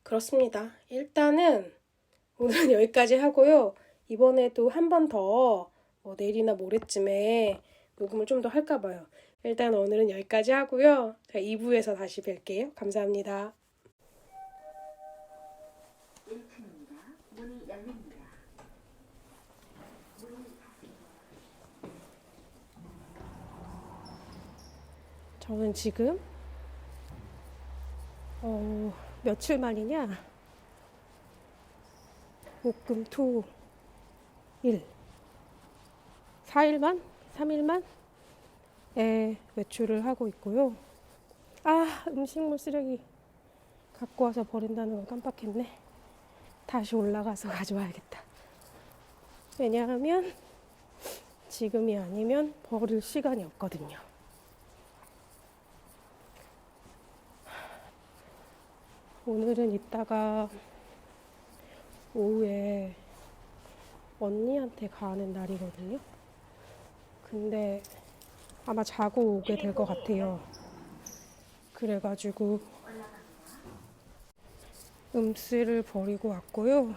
그렇습니다. 일단은 오늘은 여기까지 하고요. 이번에도 한 번 더 내일이나 모레쯤에 녹음을 좀 더 할까 봐요. 일단 오늘은 여기까지 하고요. 2부에서 다시 뵐게요. 감사합니다. 1층입니다. 문이 열립니다. 저는 지금 며칠 만이냐? 목금 토 일 4일만? 3일만? 외출을 하고 있고요. 음식물 쓰레기 갖고 와서 버린다는 걸 깜빡했네. 다시 올라가서 가져와야겠다. 왜냐하면 지금이 아니면 버릴 시간이 없거든요. 오늘은 이따가 오후에 언니한테 가는 날이거든요. 근데 아마 자고 오게 될 것 같아요. 그래가지고 음쓰를 버리고 왔고요.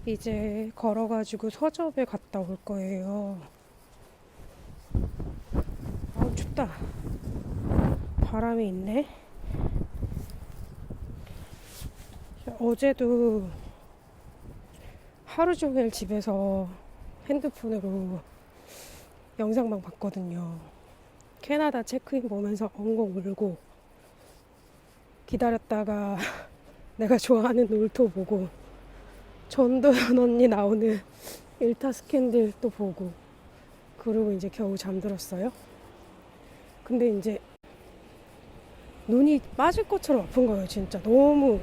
이제 걸어가지고 서점에 갔다 올 거예요. 춥다. 바람이 있네. 어제도 하루 종일 집에서 핸드폰으로 영상만 봤거든요. 캐나다 체크인 보면서 엉엉 울고, 기다렸다가 내가 좋아하는 놀토 보고, 전도연 언니 나오는 일타 스캔들 또 보고, 그러고 이제 겨우 잠들었어요. 근데 이제 눈이 빠질 것처럼 아픈 거예요. 진짜 너무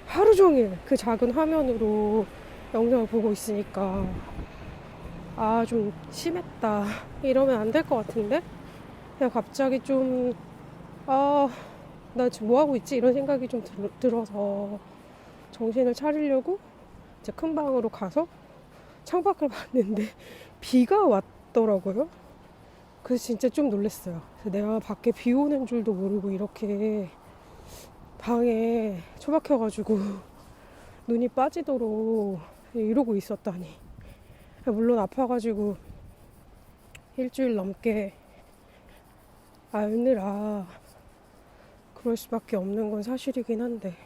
하루 종일 그 작은 화면으로 영상을 보고 있으니까 좀 심했다 이러면 안 될 것 같은데, 그냥 갑자기 좀 나 지금 뭐 하고 있지 이런 생각이 좀 들어서 정신을 차리려고 이제 큰 방으로 가서 창밖을 봤는데 비가 왔더라고요. 그래서 진짜 좀 놀랐어요. 그래서 내가 밖에 비 오는 줄도 모르고 이렇게 방에 처박혀가지고 눈이 빠지도록 이러고 있었다니. 물론 아파가지고 일주일 넘게 앓느라 그럴 수밖에 없는 건 사실이긴 한데,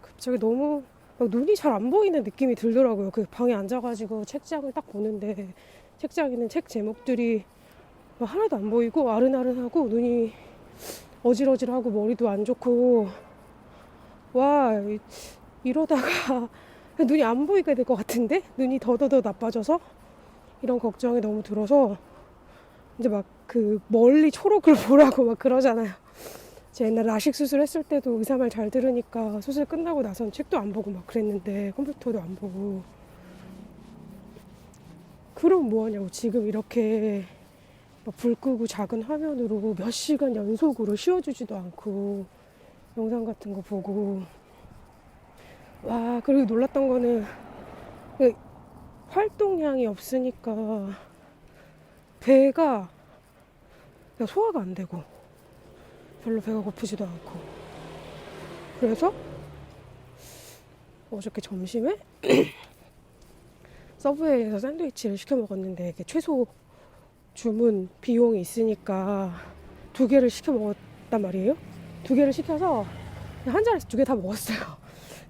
갑자기 너무 막 눈이 잘 안 보이는 느낌이 들더라고요. 그 방에 앉아가지고 책장을 딱 보는데 책장에 있는 책 제목들이 막 하나도 안 보이고 아른아른하고 눈이 어질어질하고 머리도 안 좋고 와 이러다가 눈이 안 보이게 될 것 같은데 눈이 더더더 나빠져서 이런 걱정이 너무 들어서 이제 막 그 멀리 초록을 보라고 막 그러잖아요. 제가 옛날 라식 수술 했을 때도 의사 말 잘 들으니까 수술 끝나고 나선 책도 안 보고 막 그랬는데 컴퓨터도 안 보고 그럼 뭐하냐고 지금 이렇게 막 불 끄고 작은 화면으로 몇 시간 연속으로 쉬어주지도 않고 영상 같은 거 보고 와 그리고 놀랐던 거는 그 활동량이 없으니까 배가 소화가 안 되고 별로 배가 고프지도 않고 그래서 어저께 점심에 서브웨이에서 샌드위치를 시켜 먹었는데 이게 최소 주문 비용이 있으니까 2개를 시켜 먹었단 말이에요. 2개를 시켜서 한 자리에서 2개 다 먹었어요.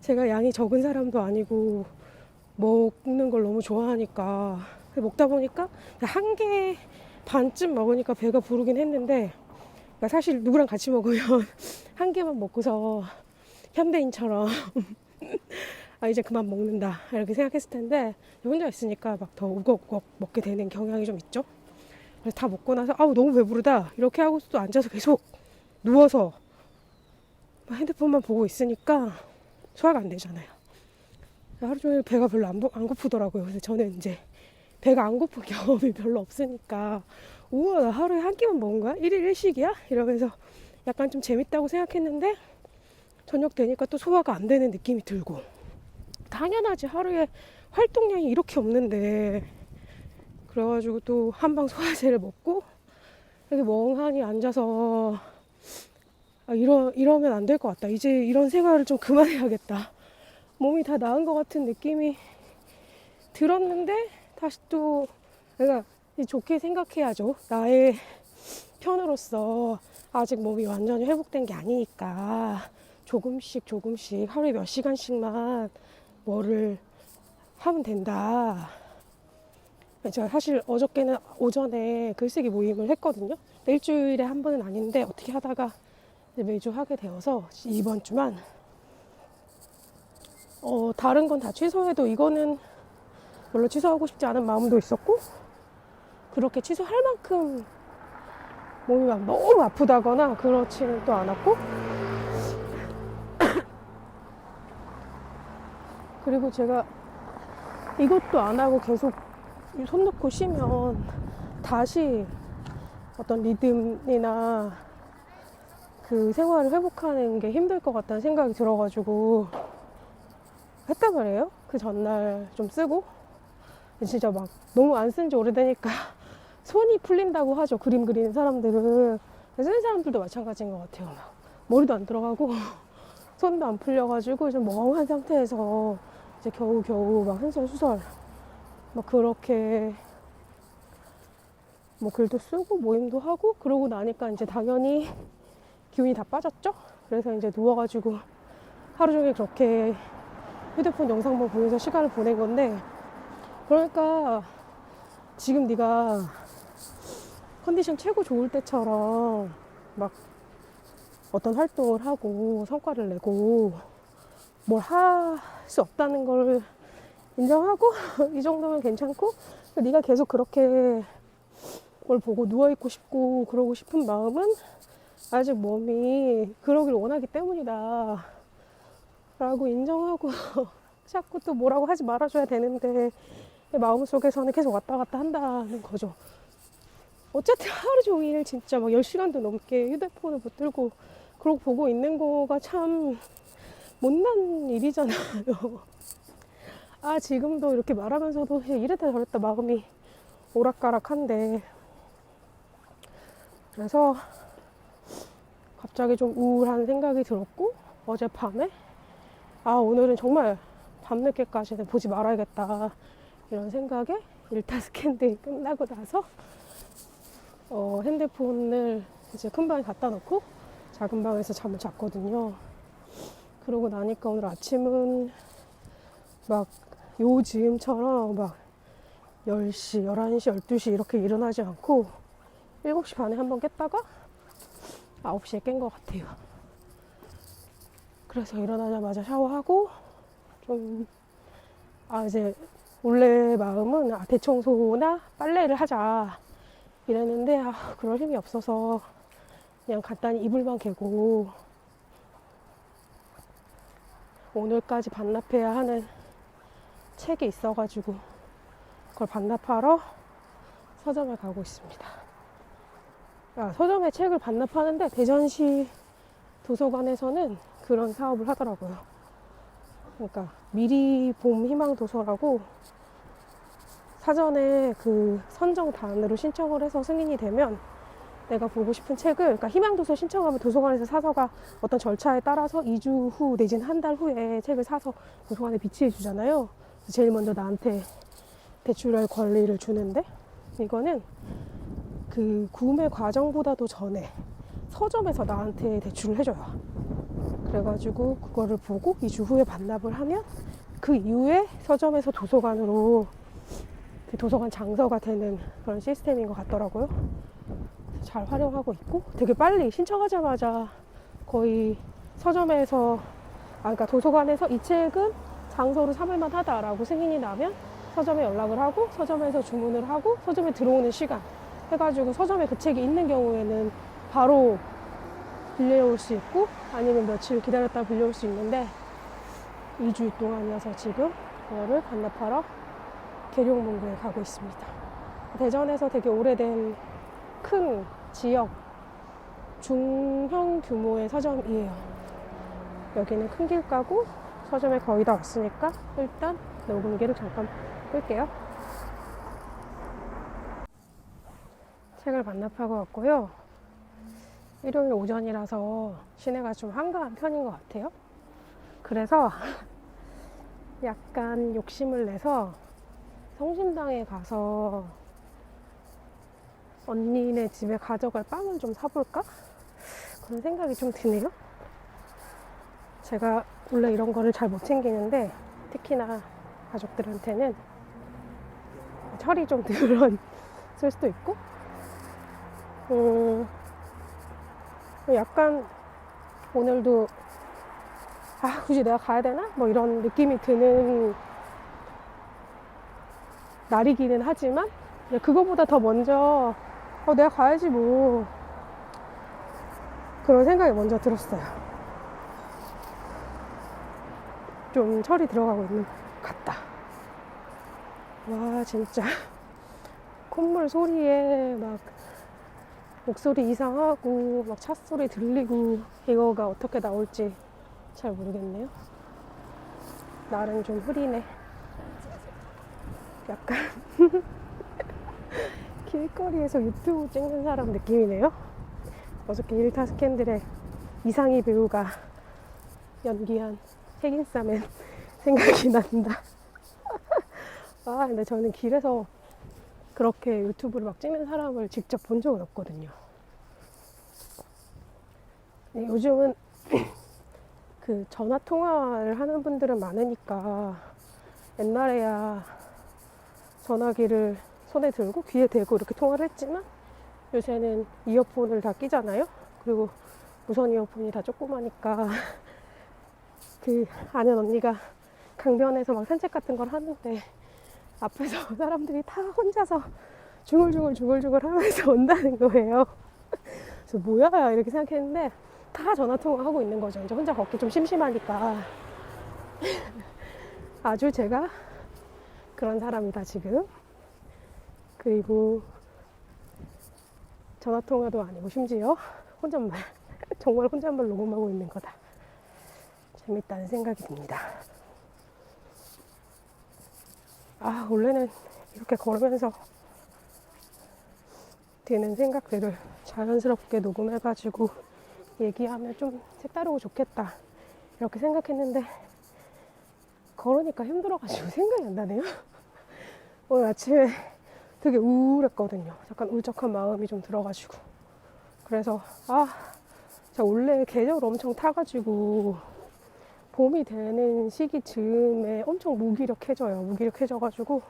제가 양이 적은 사람도 아니고 먹는 걸 너무 좋아하니까 먹다 보니까 1개 반쯤 먹으니까 배가 부르긴 했는데 사실 누구랑 같이 먹으면 1개만 먹고서 현대인처럼 아 이제 그만 먹는다 이렇게 생각했을 텐데 혼자 있으니까 막 더 우걱우걱 먹게 되는 경향이 좀 있죠. 그래서 다 먹고 나서 아우 너무 배부르다 이렇게 하고서 앉아서 계속 누워서 핸드폰만 보고 있으니까 소화가 안 되잖아요. 하루 종일 배가 별로 안 고프더라고요. 그래서 저는 이제 배가 안 고픈 경험이 별로 없으니까 우와 나 하루에 1끼만 먹은 거야? 1일 1식이야? 이러면서 약간 좀 재밌다고 생각했는데 저녁 되니까 또 소화가 안 되는 느낌이 들고 당연하지 하루에 활동량이 이렇게 없는데 그래가지고 또 한방 소화제를 먹고 이렇게 멍하니 앉아서 이러면 안 될 것 같다. 이제 이런 생활을 좀 그만해야겠다. 몸이 다 나은 것 같은 느낌이 들었는데 다시 또 내가 좋게 생각해야죠. 나의 편으로서 아직 몸이 완전히 회복된 게 아니니까 조금씩 하루에 몇 시간씩만 뭐를 하면 된다. 제가 사실 어저께는 오전에 글쓰기 모임을 했거든요. 일주일에 한 번은 아닌데 어떻게 하다가 매주 하게 되어서 이번 주만 다른 건 다 취소해도 이거는 별로 취소하고 싶지 않은 마음도 있었고 그렇게 취소할 만큼 몸이 막 너무 아프다거나 그렇지는 또 않았고 그리고 제가 이것도 안 하고 계속 손 놓고 쉬면 다시 어떤 리듬이나 그 생활을 회복하는 게 힘들 것 같다는 생각이 들어가지고 했단 말이에요. 그 전날 좀 쓰고 진짜 막 너무 안 쓴 지 오래되니까 손이 풀린다고 하죠. 그림 그리는 사람들은. 쓰는 사람들도 마찬가지인 것 같아요. 막 머리도 안 들어가고 손도 안 풀려가지고 좀 멍한 상태에서 이제 겨우겨우 막 한설수설 막 그렇게 뭐 글도 쓰고 모임도 하고 그러고 나니까 이제 당연히 기운이 다 빠졌죠. 그래서 이제 누워가지고 하루 종일 그렇게 휴대폰 영상만 보면서 시간을 보낸 건데 그러니까 지금 네가 컨디션 최고 좋을 때처럼 막 어떤 활동을 하고 성과를 내고 뭘 할 수 없다는 걸 인정하고 이 정도면 괜찮고 네가 계속 그렇게 뭘 보고 누워있고 싶고 그러고 싶은 마음은 아직 몸이 그러길 원하기 때문이다 라고 인정하고 자꾸 또 뭐라고 하지 말아줘야 되는데 마음속에서는 계속 왔다 갔다 한다는 거죠. 어쨌든 하루 종일 진짜 막 10시간도 넘게 휴대폰을 붙들고 그러고 보고 있는 거가 참 못난 일이잖아요. 아 지금도 이렇게 말하면서도 이랬다 저랬다 마음이 오락가락한데 그래서 갑자기 좀 우울한 생각이 들었고 어젯밤에 아 오늘은 정말 밤늦게까지는 보지 말아야겠다 이런 생각에 일타 스캔들이 끝나고 나서 핸드폰을 이제 큰 방에 갖다 놓고 작은 방에서 잠을 잤거든요. 그러고 나니까 오늘 아침은 막 요즘처럼 막 10시, 11시, 12시 이렇게 일어나지 않고 7시 반에 한번 깼다가 9시에 깬 것 같아요. 그래서 일어나자마자 샤워하고 좀 이제 원래 마음은 대청소나 빨래를 하자 이랬는데 그럴 힘이 없어서 그냥 간단히 이불만 개고 오늘까지 반납해야 하는 책이 있어가지고 그걸 반납하러 서점에 가고 있습니다. 서점에 책을 반납하는데 대전시 도서관에서는 그런 사업을 하더라고요. 그러니까 미리 봄 희망 도서라고 사전에 그 선정단으로 신청을 해서 승인이 되면 내가 보고 싶은 책을, 그러니까 희망도서 신청하면 도서관에서 사서가 어떤 절차에 따라서 2주 후 내지는 한 달 후에 책을 사서 도서관에 비치해 주잖아요. 제일 먼저 나한테 대출할 권리를 주는데, 이거는 그 구매 과정보다도 전에 서점에서 나한테 대출을 해줘요. 그래가지고 그거를 보고 2주 후에 반납을 하면 그 이후에 서점에서 도서관으로 그 도서관 장서가 되는 그런 시스템인 것 같더라고요. 잘 활용하고 있고 되게 빨리 신청하자마자 거의 서점에서 그러니까 도서관에서 이 책은 장서로 삼을만 하다라고 승인이 나면 서점에 연락을 하고 서점에서 주문을 하고 서점에 들어오는 시간 해가지고 서점에 그 책이 있는 경우에는 바로 빌려올 수 있고 아니면 며칠 기다렸다가 빌려올 수 있는데 2주 동안이어서 지금 그거를 반납하러 계룡문고에 가고 있습니다. 대전에서 되게 오래된 큰 지역 중형 규모의 서점이에요. 여기는 큰 길가고 서점에 거의 다 왔으니까 일단 녹음기를 잠깐 끌게요. 책을 반납하고 왔고요. 일요일 오전이라서 시내가 좀 한가한 편인 것 같아요. 그래서 약간 욕심을 내서 성심당에 가서 언니네 집에 가져갈 빵을 좀 사볼까? 그런 생각이 좀 드네요. 제가 원래 이런 거를 잘 못 챙기는데 특히나 가족들한테는 철이 좀 들었을 수도 있고 약간 오늘도 굳이 내가 가야 되나? 뭐 이런 느낌이 드는 날이기는 하지만 그거보다 더 먼저 내가 가야지 뭐 그런 생각이 먼저 들었어요. 좀 철이 들어가고 있는 것 같다. 와 진짜 콧물 소리에 막 목소리 이상하고 막 찻소리 들리고 이거가 어떻게 나올지 잘 모르겠네요. 날은 좀 흐리네. 약간 길거리에서 유튜브 찍는 사람 느낌이네요. 어저께 일타 스캔들의 이상희 배우가 연기한 핵인싸맨 생각이 난다. 근데 저는 길에서 그렇게 유튜브를 막 찍는 사람을 직접 본 적은 없거든요. 요즘은 그 전화 통화를 하는 분들은 많으니까 옛날에야 전화기를 손에 들고 귀에 대고 이렇게 통화를 했지만 요새는 이어폰을 다 끼잖아요. 그리고 무선 이어폰이 다 조그마니까 그 아는 언니가 강변에서 막 산책 같은 걸 하는데 앞에서 사람들이 다 혼자서 중얼중얼 하면서 온다는 거예요. 그래서 뭐야 이렇게 생각했는데 다 전화통화하고 있는 거죠. 이제 혼자 걷기 좀 심심하니까. 아주 제가 그런 사람이다 지금. 그리고 전화통화도 아니고 심지어 혼잣말 정말 혼잣말 녹음하고 있는 거다. 재밌다는 생각이 듭니다. 원래는 이렇게 걸으면서 드는 생각들을 자연스럽게 녹음해가지고 얘기하면 좀 색다르고 좋겠다 이렇게 생각했는데 걸으니까 힘들어가지고 생각이 안 나네요. 오늘 아침에 되게 우울했거든요. 약간 울적한 마음이 좀 들어가지고 그래서 제가 원래 계절 엄청 타가지고 봄이 되는 시기 즈음에 엄청 무기력해져요. 무기력해져가지고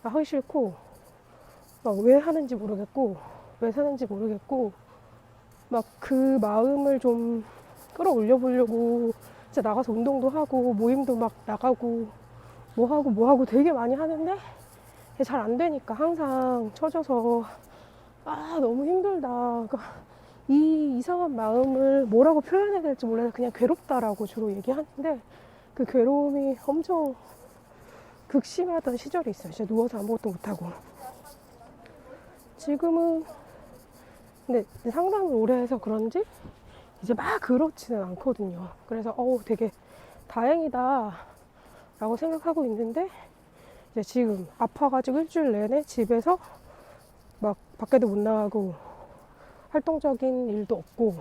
하기 싫고 막 왜 하는지 모르겠고 왜 사는지 모르겠고 막 그 마음을 좀 끌어올려 보려고 진짜 나가서 운동도 하고 모임도 막 나가고 뭐 하고 되게 많이 하는데 잘 안 되니까 항상 처져서 너무 힘들다. 그러니까 이 이상한 마음을 뭐라고 표현해야 될지 몰라서 그냥 괴롭다라고 주로 얘기하는데 그 괴로움이 엄청 극심하던 시절이 있어요. 진짜 누워서 아무것도 못하고. 지금은 근데 상담을 오래 해서 그런지 이제 막 그렇지는 않거든요. 그래서 되게 다행이다 라고 생각하고 있는데 이제 지금 아파가지고 일주일 내내 집에서 막 밖에도 못 나가고 활동적인 일도 없고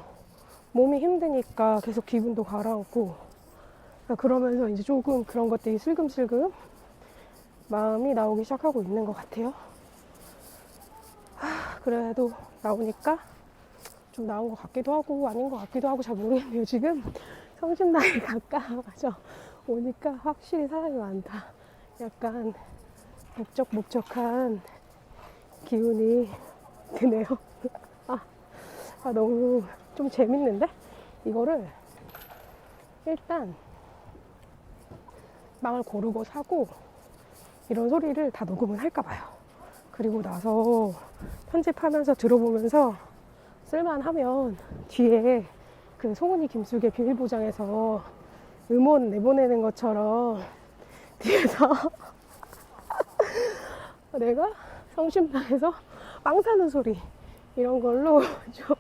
몸이 힘드니까 계속 기분도 가라앉고 그러면서 이제 조금 그런 것들이 슬금슬금 마음이 나오기 시작하고 있는 것 같아요. 그래도 나오니까 좀 나은 것 같기도 하고 아닌 것 같기도 하고 잘 모르겠네요. 지금 성심당이 가까워져 오니까 확실히 사람이 많다. 약간 목적한 기운이 드네요. 너무 좀 재밌는데? 이거를 일단 망을 고르고 사고 이런 소리를 다 녹음을 할까 봐요. 그리고 나서 편집하면서 들어보면서 쓸만하면 뒤에 그 송은이 김숙의 비밀보장에서 음원 내보내는 것처럼 뒤에서 내가 성심당에서 빵 사는 소리 이런 걸로 좀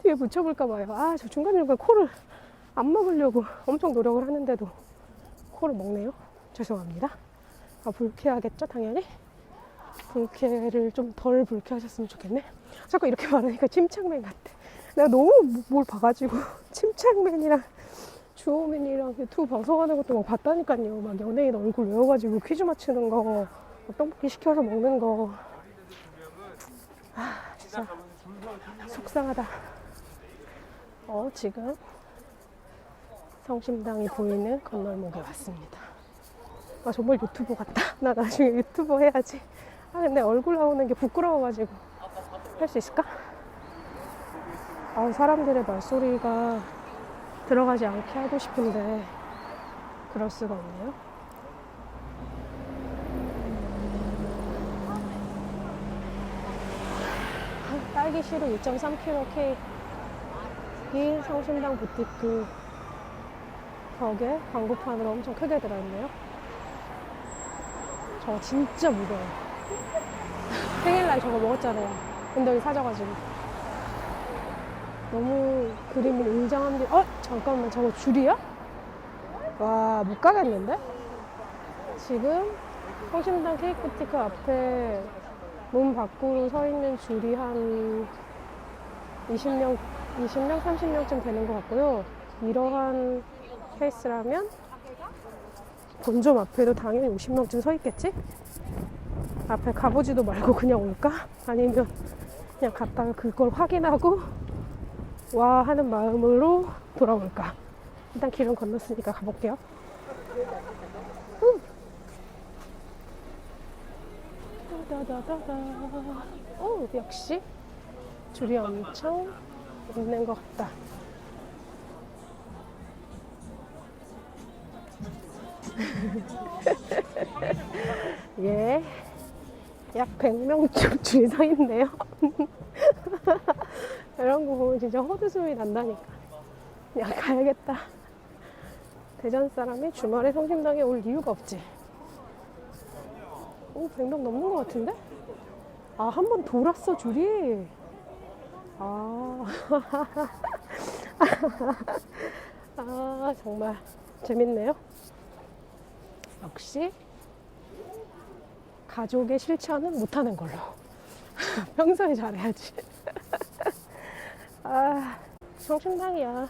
뒤에 붙여볼까 봐요. 저 중간중간 코를 안 먹으려고 엄청 노력을 하는데도 코를 먹네요. 죄송합니다. 불쾌하겠죠, 당연히? 불쾌를 좀 덜 불쾌하셨으면 좋겠네. 자꾸 이렇게 말하니까 침착맨 같아. 내가 너무 뭘 봐가지고 침착맨이랑 주호민이랑 유튜브 방송하는 것도 막 봤다니까요. 막 연예인 얼굴 외워가지고 퀴즈 맞추는 거, 떡볶이 시켜서 먹는 거. 진짜 속상하다. 지금 성심당이 보이는 건널목에 왔습니다. 정말 유튜버 같다. 나 나중에 유튜버 해야지. 근데 얼굴 나오는 게 부끄러워가지고 할 수 있을까? 사람들의 말소리가 들어가지 않게 하고 싶은데 그럴 수가 없네요. 딸기 시루 2.3kg 케이크 성심당 부티크 벽에 광고판으로 엄청 크게 들어있네요. 저거 진짜 무거워요. 생일날 저거 먹었잖아요. 은덕이 사줘가지고. 너무 그림이 웅장한데, 잠깐만, 저거 줄이야? 와, 못 가겠는데? 지금 성심당 케이크 부티크 앞에 문 밖으로 서 있는 줄이 한 20명, 30명쯤 되는 것 같고요. 이러한 페이스라면 본점 앞에도 당연히 50명쯤 서 있겠지? 앞에 가보지도 말고 그냥 올까? 아니면 그냥 갔다가 그걸 확인하고 와 하는 마음으로 돌아올까? 일단 길은 건넜으니까 가볼게요. 역시 줄이 엄청 있는 것 같다. 예, 약 100명쯤 줄이 서 있네요. 이런 거 보면 진짜 헛웃음이 난다니까. 그냥 가야겠다. 대전 사람이 주말에 성심당에 올 이유가 없지. 100명 넘는 것 같은데? 한 번 돌았어, 줄이. 정말 재밌네요. 역시 가족의 실천은 못하는 걸로. 평소에 잘해야지. 성심당이야.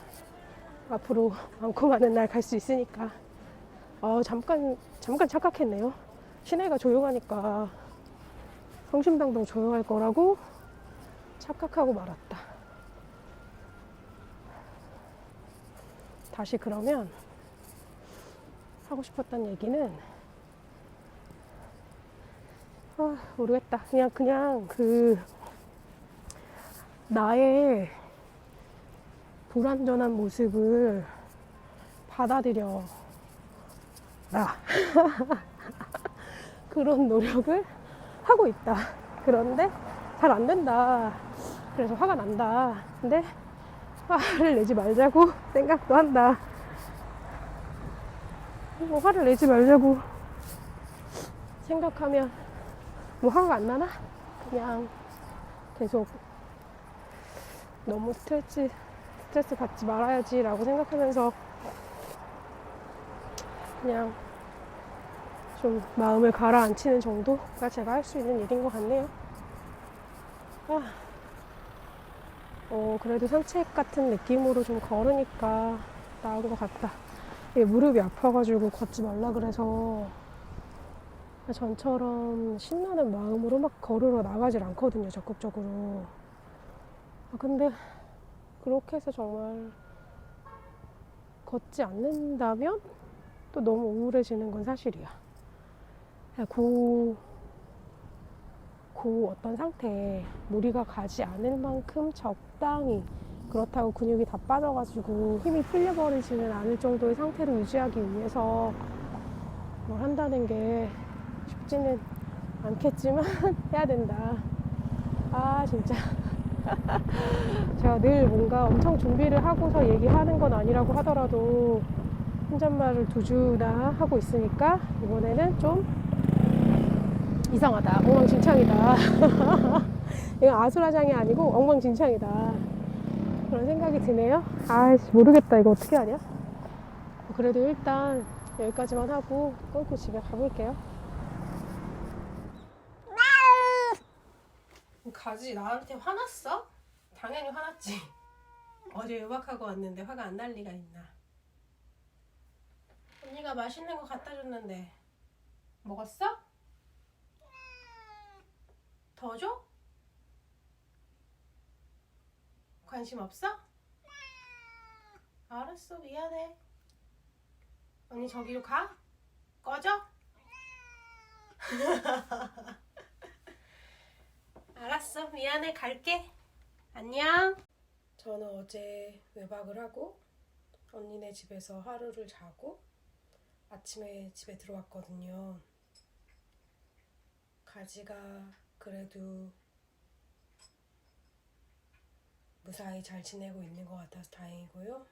앞으로 많고 많은 날 갈 수 있으니까. 잠깐 착각했네요. 시내가 조용하니까 성심당도 조용할 거라고 착각하고 말았다. 다시 그러면 하고 싶었던 얘기는 모르겠다. 그냥 그 나의 불완전한 모습을 받아들여라. 그런 노력을 하고 있다. 그런데 잘 안 된다. 그래서 화가 난다. 근데 화를 내지 말자고 생각도 한다. 뭐 화를 내지 말자고 생각하면 뭐 화가 안 나나? 그냥 계속 너무 스트레스 받지 말아야지 라고 생각하면서 그냥 좀 마음을 가라앉히는 정도가 제가 할 수 있는 일인 것 같네요. 그래도 산책 같은 느낌으로 좀 걸으니까 나은 것 같다. 이게 무릎이 아파가지고 걷지 말라 그래서 전처럼 신나는 마음으로 막 걸으러 나가질 않거든요, 적극적으로. 근데 그렇게 해서 정말 걷지 않는다면 또 너무 우울해지는 건 사실이야. 그 어떤 상태에 무리가 가지 않을 만큼 적당히, 그렇다고 근육이 다 빠져가지고 힘이 풀려버리지는 않을 정도의 상태를 유지하기 위해서 뭘 한다는 게 쉽지는 않겠지만 해야 된다. 진짜 제가 늘 뭔가 엄청 준비를 하고서 얘기하는 건 아니라고 하더라도 혼잣말을 두 주나 하고 있으니까 이번에는 좀 이상하다. 엉망진창이다. 이건 아수라장이 아니고 엉망진창이다. 그런 생각이 드네요. 모르겠다. 이거 어떻게 하냐? 그래도 일단 여기까지만 하고 끊고 집에 가볼게요. 가지 나한테 화났어? 당연히 화났지. 어제 유박하고 왔는데 화가 안 날 리가 있나. 언니가 맛있는 거 갖다 줬는데 먹었어? 더 줘? 관심 없어? 알았어, 미안해. 언니 저기로 가? 꺼져? 알았어, 미안해, 갈게. 안녕. 저는 어제 외박을 하고 언니네 집에서 하루를 자고 아침에 집에 들어왔거든요. 가지가 그래도 무사히 잘 지내고 있는 것 같아서 다행이고요.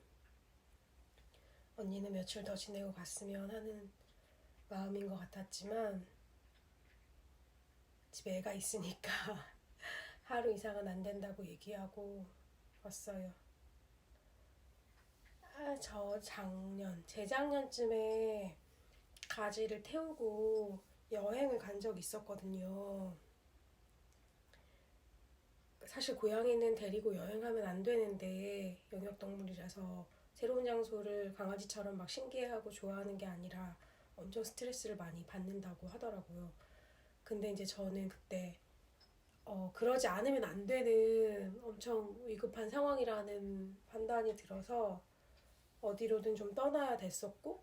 언니는 며칠 더 지내고 갔으면 하는 마음인 것 같았지만 집에 애가 있으니까 하루 이상은 안 된다고 얘기하고 왔어요. 저 재작년쯤에 가지를 태우고 여행을 간 적이 있었거든요. 사실 고양이는 데리고 여행하면 안 되는데 영역동물이라서 새로운 장소를 강아지처럼 막 신기해하고 좋아하는 게 아니라 엄청 스트레스를 많이 받는다고 하더라고요. 근데 이제 저는 그때 그러지 않으면 안 되는 엄청 위급한 상황이라는 판단이 들어서 어디로든 좀 떠나야 됐었고,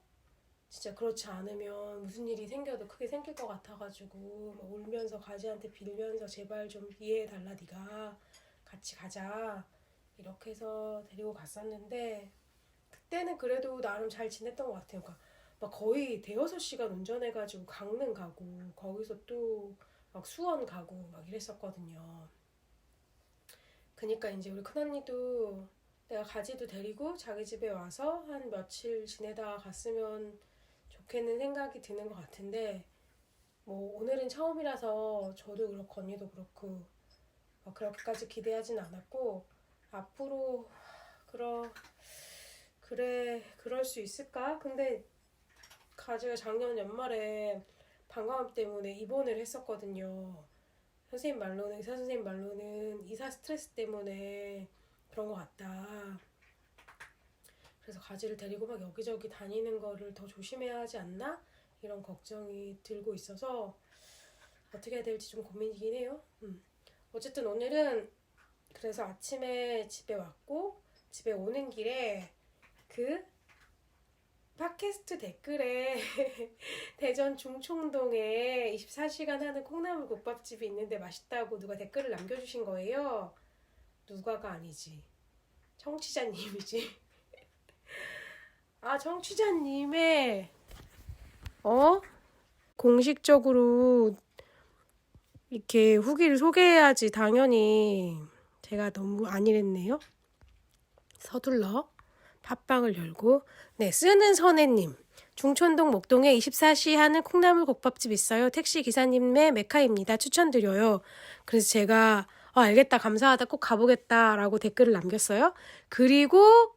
진짜 그렇지 않으면 무슨 일이 생겨도 크게 생길 것 같아가지고 막 울면서 가지한테 빌면서 제발 좀 이해해달라, 네가 같이 가자 이렇게 해서 데리고 갔었는데, 그때는 그래도 나름 잘 지냈던 것 같아요. 그러니까 막 거의 대여섯 시간 운전해가지고 강릉 가고 거기서 또 막 수원 가고 막 이랬었거든요. 그니까 이제 우리 큰언니도 내가 가지도 데리고 자기 집에 와서 한 며칠 지내다가 갔으면 좋겠는 생각이 드는 것 같은데, 뭐 오늘은 처음이라서 저도 그렇고 언니도 그렇고 막 그렇게까지 기대하진 않았고, 앞으로 그럴 수 있을까? 근데 가지가 작년 연말에 방광암 때문에 입원을 했었거든요. 의사 선생님 말로는 이사 스트레스 때문에 그런 것 같다. 그래서 가지를 데리고 막 여기저기 다니는 거를 더 조심해야 하지 않나? 이런 걱정이 들고 있어서 어떻게 해야 될지 좀 고민이긴 해요. 어쨌든 오늘은 그래서 아침에 집에 왔고, 집에 오는 길에 그 팟캐스트 댓글에 대전 중청동에 24시간 하는 콩나물 국밥집이 있는데 맛있다고 누가 댓글을 남겨주신 거예요. 누가가 아니지. 청취자님이지. 아, 청취자님의 공식적으로 이렇게 후기를 소개해야지. 당연히 제가 너무 안일했네요. 서둘러 팟빵을 열고. 네, 쓰는 선혜님. 중촌동 목동에 24시 하는 콩나물 국밥집 있어요. 택시 기사님의 메카입니다. 추천드려요. 그래서 제가 알겠다, 감사하다, 꼭 가보겠다라고 댓글을 남겼어요. 그리고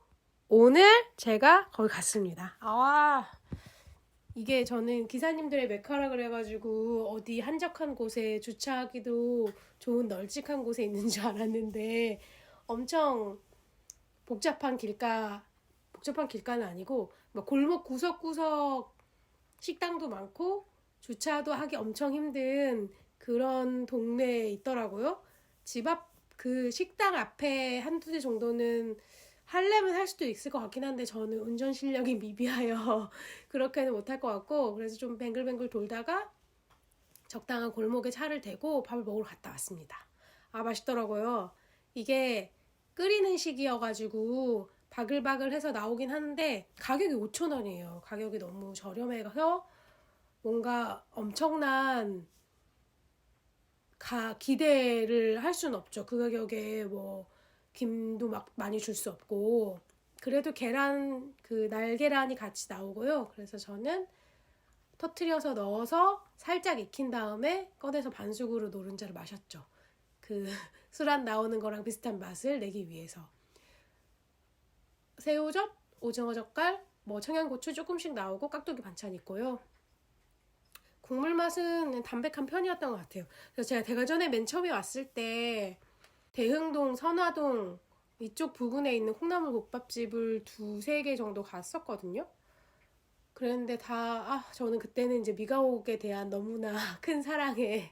오늘 제가 거기 갔습니다. 이게 저는 기사님들의 메카라 그래가지고 어디 한적한 곳에 주차하기도 좋은 널찍한 곳에 있는 줄 알았는데 엄청 복잡한 길가는 아니고 막 골목 구석구석 식당도 많고 주차도 하기 엄청 힘든 그런 동네에 있더라고요. 집 앞 그 식당 앞에 한두 대 정도는 하려면 할 수도 있을 것 같긴 한데 저는 운전 실력이 미비하여 그렇게는 못할 것 같고, 그래서 좀 뱅글뱅글 돌다가 적당한 골목에 차를 대고 밥을 먹으러 갔다 왔습니다. 맛있더라고요. 이게 끓이는 식이어가지고 바글바글해서 나오긴 하는데 가격이 5,000원이에요. 가격이 너무 저렴해서 뭔가 엄청난 기대를 할 수는 없죠. 그 가격에 뭐 김도 막 많이 줄 수 없고. 그래도 계란, 그 날계란이 같이 나오고요. 그래서 저는 터트려서 넣어서 살짝 익힌 다음에 꺼내서 반숙으로 노른자를 마셨죠. 그 술안 나오는 거랑 비슷한 맛을 내기 위해서. 새우젓, 오징어 젓갈, 뭐 청양고추 조금씩 나오고 깍두기 반찬 있고요. 국물 맛은 담백한 편이었던 것 같아요. 그래서 제가 대관전에 맨 처음에 왔을 때 대흥동, 선화동 이쪽 부근에 있는 콩나물 국밥집을 2-3개 정도 갔었거든요. 그랬는데 저는 그때는 이제 미가옥에 대한 너무나 큰 사랑에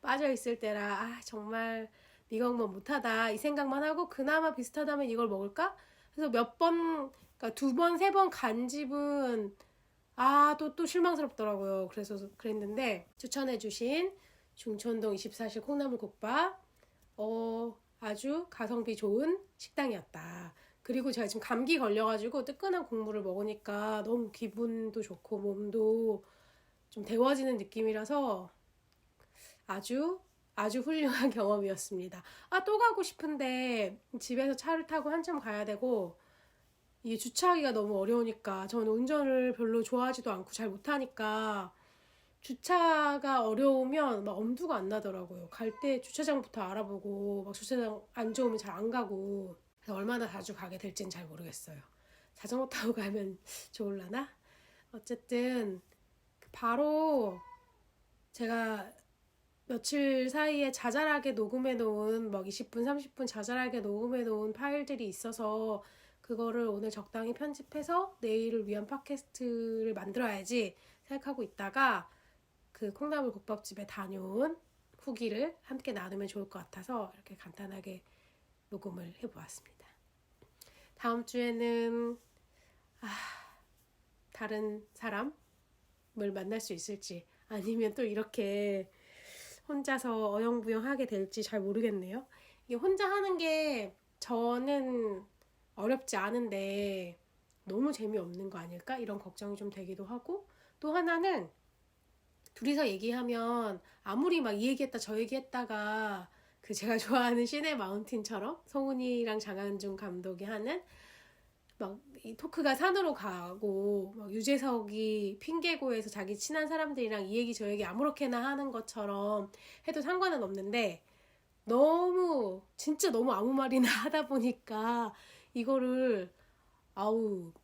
빠져 있을 때라 정말 미가옥만 못하다 이 생각만 하고, 그나마 비슷하다면 이걸 먹을까? 그래서 그러니까 2번, 3번 간 집은 또 실망스럽더라고요. 그래서 그랬는데 추천해주신 중촌동 24시 콩나물 국밥 아주 가성비 좋은 식당이었다. 그리고 제가 지금 감기 걸려가지고 뜨끈한 국물을 먹으니까 너무 기분도 좋고 몸도 좀 데워지는 느낌이라서 아주 훌륭한 경험이었습니다. 또 가고 싶은데 집에서 차를 타고 한참 가야 되고 이게 주차하기가 너무 어려우니까, 저는 운전을 별로 좋아하지도 않고 잘 못하니까 주차가 어려우면 막 엄두가 안 나더라고요. 갈 때 주차장부터 알아보고 막 주차장 안 좋으면 잘 안 가고. 그래서 얼마나 자주 가게 될지는 잘 모르겠어요. 자전거 타고 가면 좋을라나? 어쨌든 바로 제가 며칠 사이에 자잘하게 녹음해 놓은 막 20분, 30분 자잘하게 녹음해 놓은 파일들이 있어서 그거를 오늘 적당히 편집해서 내일을 위한 팟캐스트를 만들어야지 생각하고 있다가 그 콩나물 국밥집에 다녀온 후기를 함께 나누면 좋을 것 같아서 이렇게 간단하게 녹음을 해보았습니다. 다음 주에는 다른 사람을 만날 수 있을지, 아니면 또 이렇게 혼자서 어영부영하게 될지 잘 모르겠네요. 이게 혼자 하는 게 저는 어렵지 않은데 너무 재미없는 거 아닐까? 이런 걱정이 좀 되기도 하고, 또 하나는 둘이서 얘기하면 아무리 막 이 얘기했다 저 얘기했다가 그 제가 좋아하는 시내 마운틴처럼 송은이랑 장한준 감독이 하는 막 이 토크가 산으로 가고 막 유재석이 핑계고에서 자기 친한 사람들이랑 이 얘기 저 얘기 아무렇게나 하는 것처럼 해도 상관은 없는데, 진짜 너무 아무 말이나 하다 보니까 이거를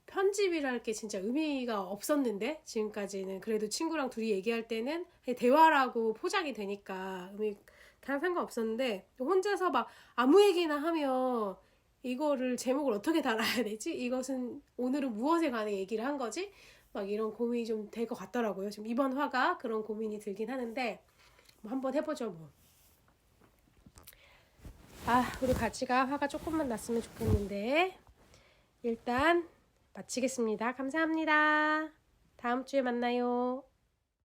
편집이랄 게 진짜 의미가 없었는데, 지금까지는 그래도 친구랑 둘이 얘기할 때는 대화라고 포장이 되니까 그냥 상관없었는데, 혼자서 막 아무 얘기나 하면 이거를 제목을 어떻게 달아야 되지? 이것은 오늘은 무엇에 관해 얘기를 한 거지? 막 이런 고민이 좀 될 것 같더라고요. 지금 이번 화가 그런 고민이 들긴 하는데 뭐 한번 해보죠 뭐. 우리 가지가 화가 조금만 났으면 좋겠는데 일단 마치겠습니다. 감사합니다. 다음 주에 만나요.